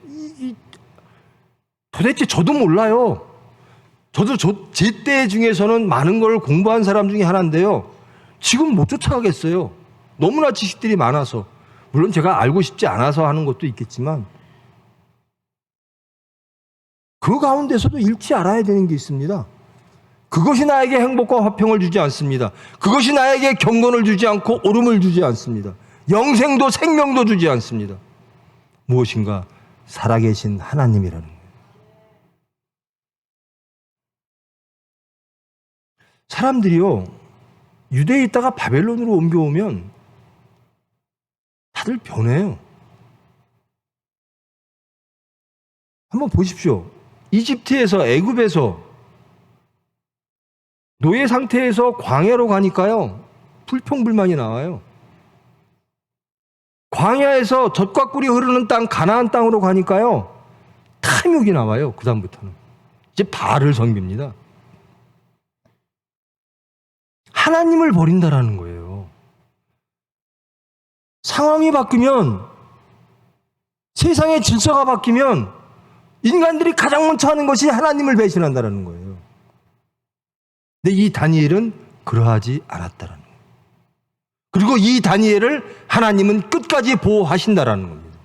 도대체 저도 몰라요. 저도 제 때 중에서는 많은 걸 공부한 사람 중에 하나인데요, 지금 못 쫓아가겠어요. 너무나 지식들이 많아서. 물론 제가 알고 싶지 않아서 하는 것도 있겠지만 그 가운데서도 잃지 않아야 되는 게 있습니다. 그것이 나에게 행복과 화평을 주지 않습니다. 그것이 나에게 경건을 주지 않고 오름을 주지 않습니다. 영생도 생명도 주지 않습니다. 무엇인가 살아계신 하나님이라는 거예요. 사람들이요, 유대에 있다가 바벨론으로 옮겨오면 다들 변해요. 한번 보십시오. 이집트에서, 애굽에서 노예 상태에서 광야로 가니까요, 불평불만이 나와요. 광야에서 젖과 꿀이 흐르는 땅, 가나안 땅으로 가니까요, 탐욕이 나와요. 그 다음부터는 이제 바알을 섬깁니다. 하나님을 버린다라는 거예요. 상황이 바뀌면, 세상의 질서가 바뀌면 인간들이 가장 먼저 하는 것이 하나님을 배신한다라는 거예요. 근데 이 다니엘은 그러하지 않았다라는 거예요. 그리고 이 다니엘을 하나님은 끝까지 보호하신다라는 겁니다.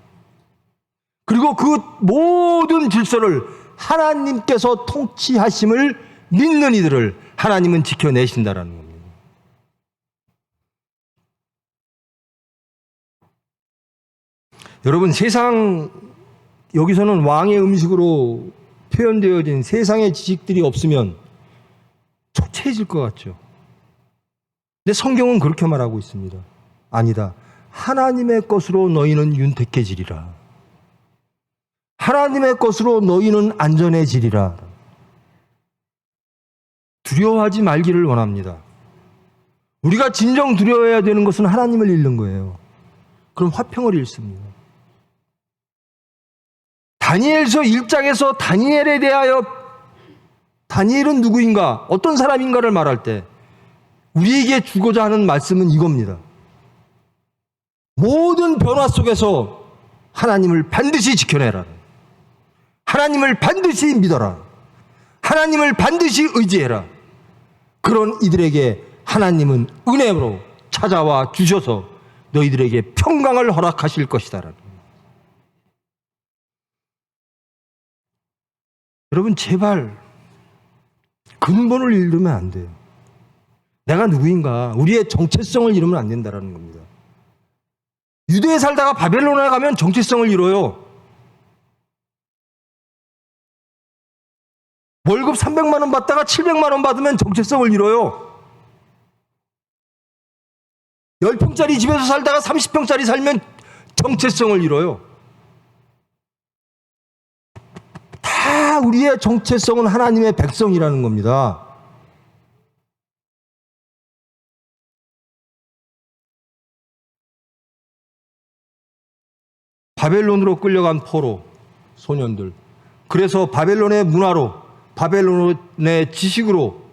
그리고 그 모든 질서를 하나님께서 통치하심을 믿는 이들을 하나님은 지켜내신다라는 겁니다. 여러분, 세상, 여기서는 왕의 음식으로 표현되어진 세상의 지식들이 없으면 초췌해질 것 같죠. 근데 성경은 그렇게 말하고 있습니다. 아니다. 하나님의 것으로 너희는 윤택해지리라. 하나님의 것으로 너희는 안전해지리라. 두려워하지 말기를 원합니다. 우리가 진정 두려워해야 되는 것은 하나님을 잃는 거예요. 그럼 화평을 잃습니다. 다니엘서 1장에서 다니엘에 대하여 다니엘은 누구인가, 어떤 사람인가를 말할 때 우리에게 주고자 하는 말씀은 이겁니다. 모든 변화 속에서 하나님을 반드시 지켜내라. 하나님을 반드시 믿어라. 하나님을 반드시 의지해라. 그런 이들에게 하나님은 은혜로 찾아와 주셔서 너희들에게 평강을 허락하실 것이다. 여러분, 제발 근본을 잃으면 안 돼요. 내가 누구인가, 우리의 정체성을 잃으면 안 된다는 겁니다. 유대에 살다가 바벨론에 가면 정체성을 잃어요. 월급 300만 원 받다가 700만 원 받으면 정체성을 잃어요. 10평짜리 집에서 살다가 30평짜리 살면 정체성을 잃어요. 다 우리의 정체성은 하나님의 백성이라는 겁니다. 바벨론으로 끌려간 포로 소년들, 그래서 바벨론의 문화로, 바벨론의 지식으로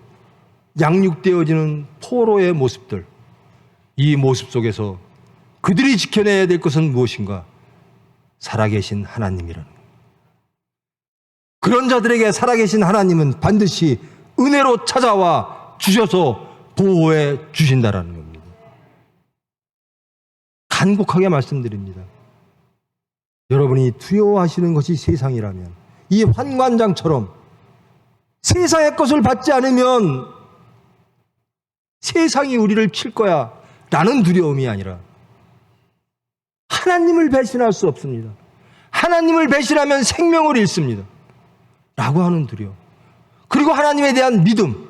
양육되어지는 포로의 모습들, 이 모습 속에서 그들이 지켜내야 될 것은 무엇인가? 살아계신 하나님이라는 거예요. 그런 자들에게 살아계신 하나님은 반드시 은혜로 찾아와 주셔서 보호해 주신다라는 겁니다. 간곡하게 말씀드립니다. 여러분이 두려워하시는 것이 세상이라면, 이 환관장처럼 세상의 것을 받지 않으면 세상이 우리를 칠 거야 라는 두려움이 아니라, 하나님을 배신할 수 없습니다. 하나님을 배신하면 생명을 잃습니다 라고 하는 두려움, 그리고 하나님에 대한 믿음,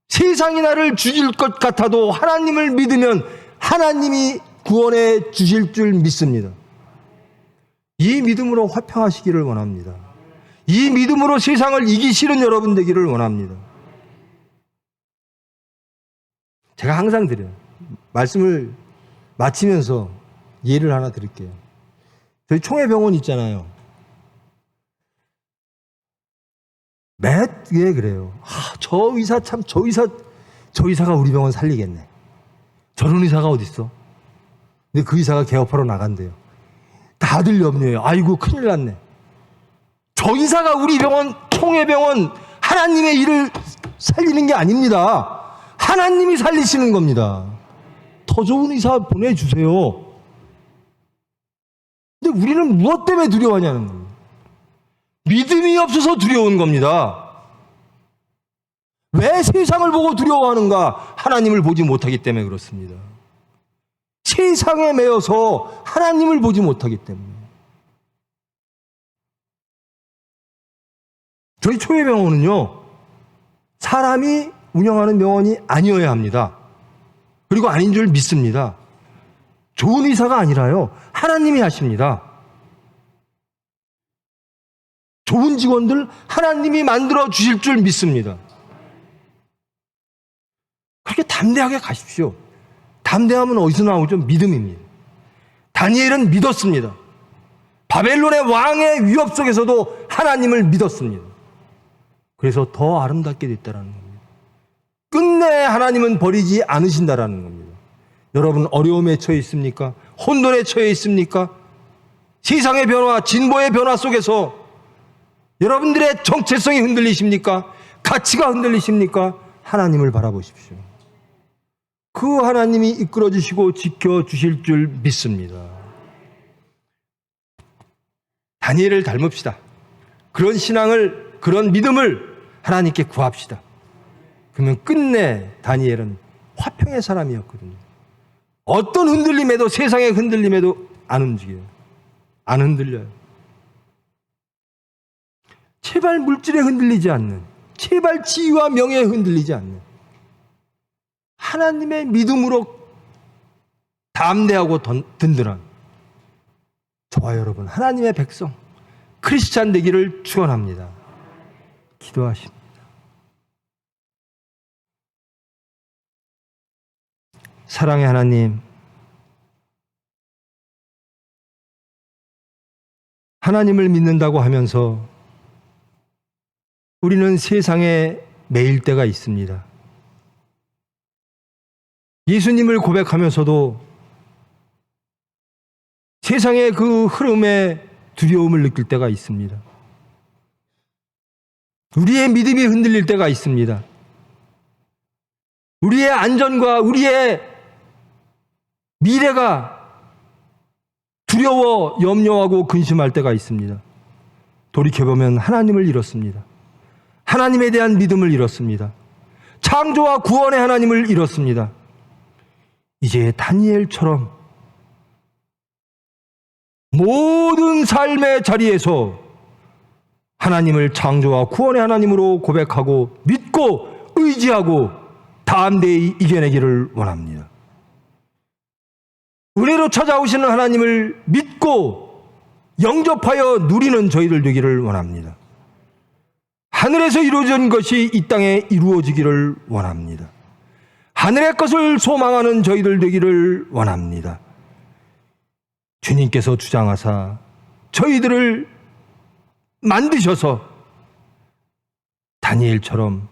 세상이 나를 죽일 것 같아도 하나님을 믿으면 하나님이 구원해 주실 줄 믿습니다. 이 믿음으로 화평하시기를 원합니다. 이 믿음으로 세상을 이기시는 여러분 되기를 원합니다. 제가 항상 드려요. 말씀을 마치면서 예를 하나 드릴게요. 저희 총회병원 있잖아요. 매 왜 그래요? 저 의사 참, 저 의사가 우리 병원 살리겠네. 저런 의사가 어디 있어? 근데 그 의사가 개업하러 나간대요. 다들 염려해요. 아이고 큰일 났네. 저 의사가 우리 병원, 총회병원, 하나님의 일을 살리는 게 아닙니다. 하나님이 살리시는 겁니다. 더 좋은 의사 보내주세요. 근데 우리는 무엇 때문에 두려워하냐는 겁니다. 믿음이 없어서 두려운 겁니다. 왜 세상을 보고 두려워하는가? 하나님을 보지 못하기 때문에 그렇습니다. 세상에 매여서 하나님을 보지 못하기 때문에. 저희 초회병원은요, 사람이 운영하는 병원이 아니어야 합니다. 그리고 아닌 줄 믿습니다. 좋은 의사가 아니라요, 하나님이 하십니다. 좋은 직원들 하나님이 만들어 주실 줄 믿습니다. 그렇게 담대하게 가십시오. 담대함은 어디서 나오죠? 믿음입니다. 다니엘은 믿었습니다. 바벨론의 왕의 위협 속에서도 하나님을 믿었습니다. 그래서 더 아름답게 됐다는 겁니다. 끝내 하나님은 버리지 않으신다라는 겁니다. 여러분, 어려움에 처해 있습니까? 혼돈에 처해 있습니까? 세상의 변화, 진보의 변화 속에서 여러분들의 정체성이 흔들리십니까? 가치가 흔들리십니까? 하나님을 바라보십시오. 그 하나님이 이끌어 주시고 지켜 주실 줄 믿습니다. 다니엘을 닮읍시다. 그런 신앙을, 그런 믿음을 하나님께 구합시다. 그러면 끝내 다니엘은 화평의 사람이었거든요. 어떤 흔들림에도, 세상의 흔들림에도 안 움직여요. 안 흔들려요. 제발 물질에 흔들리지 않는, 제발 지위와 명예에 흔들리지 않는 하나님의 믿음으로 담대하고 든든한 저와 여러분, 하나님의 백성, 크리스찬 되기를 축원합니다. 기도하십니다. 사랑의 하나님, 하나님을 믿는다고 하면서 우리는 세상에 매일 때가 있습니다. 예수님을 고백하면서도 세상의 그 흐름에 두려움을 느낄 때가 있습니다. 우리의 믿음이 흔들릴 때가 있습니다. 우리의 안전과 우리의 미래가 두려워 염려하고 근심할 때가 있습니다. 돌이켜보면 하나님을 잃었습니다. 하나님에 대한 믿음을 잃었습니다. 창조와 구원의 하나님을 잃었습니다. 이제 다니엘처럼 모든 삶의 자리에서 하나님을 창조와 구원의 하나님으로 고백하고 믿고 의지하고 담대히 이겨내기를 원합니다. 은혜로 찾아오시는 하나님을 믿고 영접하여 누리는 저희들 되기를 원합니다. 하늘에서 이루어진 것이 이 땅에 이루어지기를 원합니다. 하늘의 것을 소망하는 저희들 되기를 원합니다. 주님께서 주장하사 저희들을 만드셔서 다니엘처럼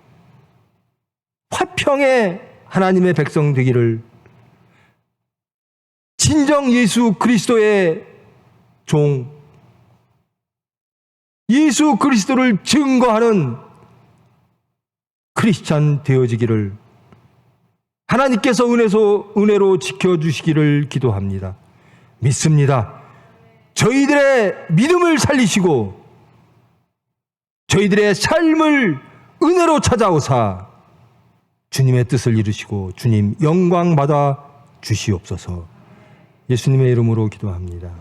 화평의 하나님의 백성 되기를, 진정 예수 그리스도의 종, 예수 그리스도를 증거하는 크리스찬 되어지기를 하나님께서 은혜로 지켜주시기를 기도합니다. 믿습니다. 저희들의 믿음을 살리시고 저희들의 삶을 은혜로 찾아오사 주님의 뜻을 이루시고 주님 영광 받아 주시옵소서. 예수님의 이름으로 기도합니다.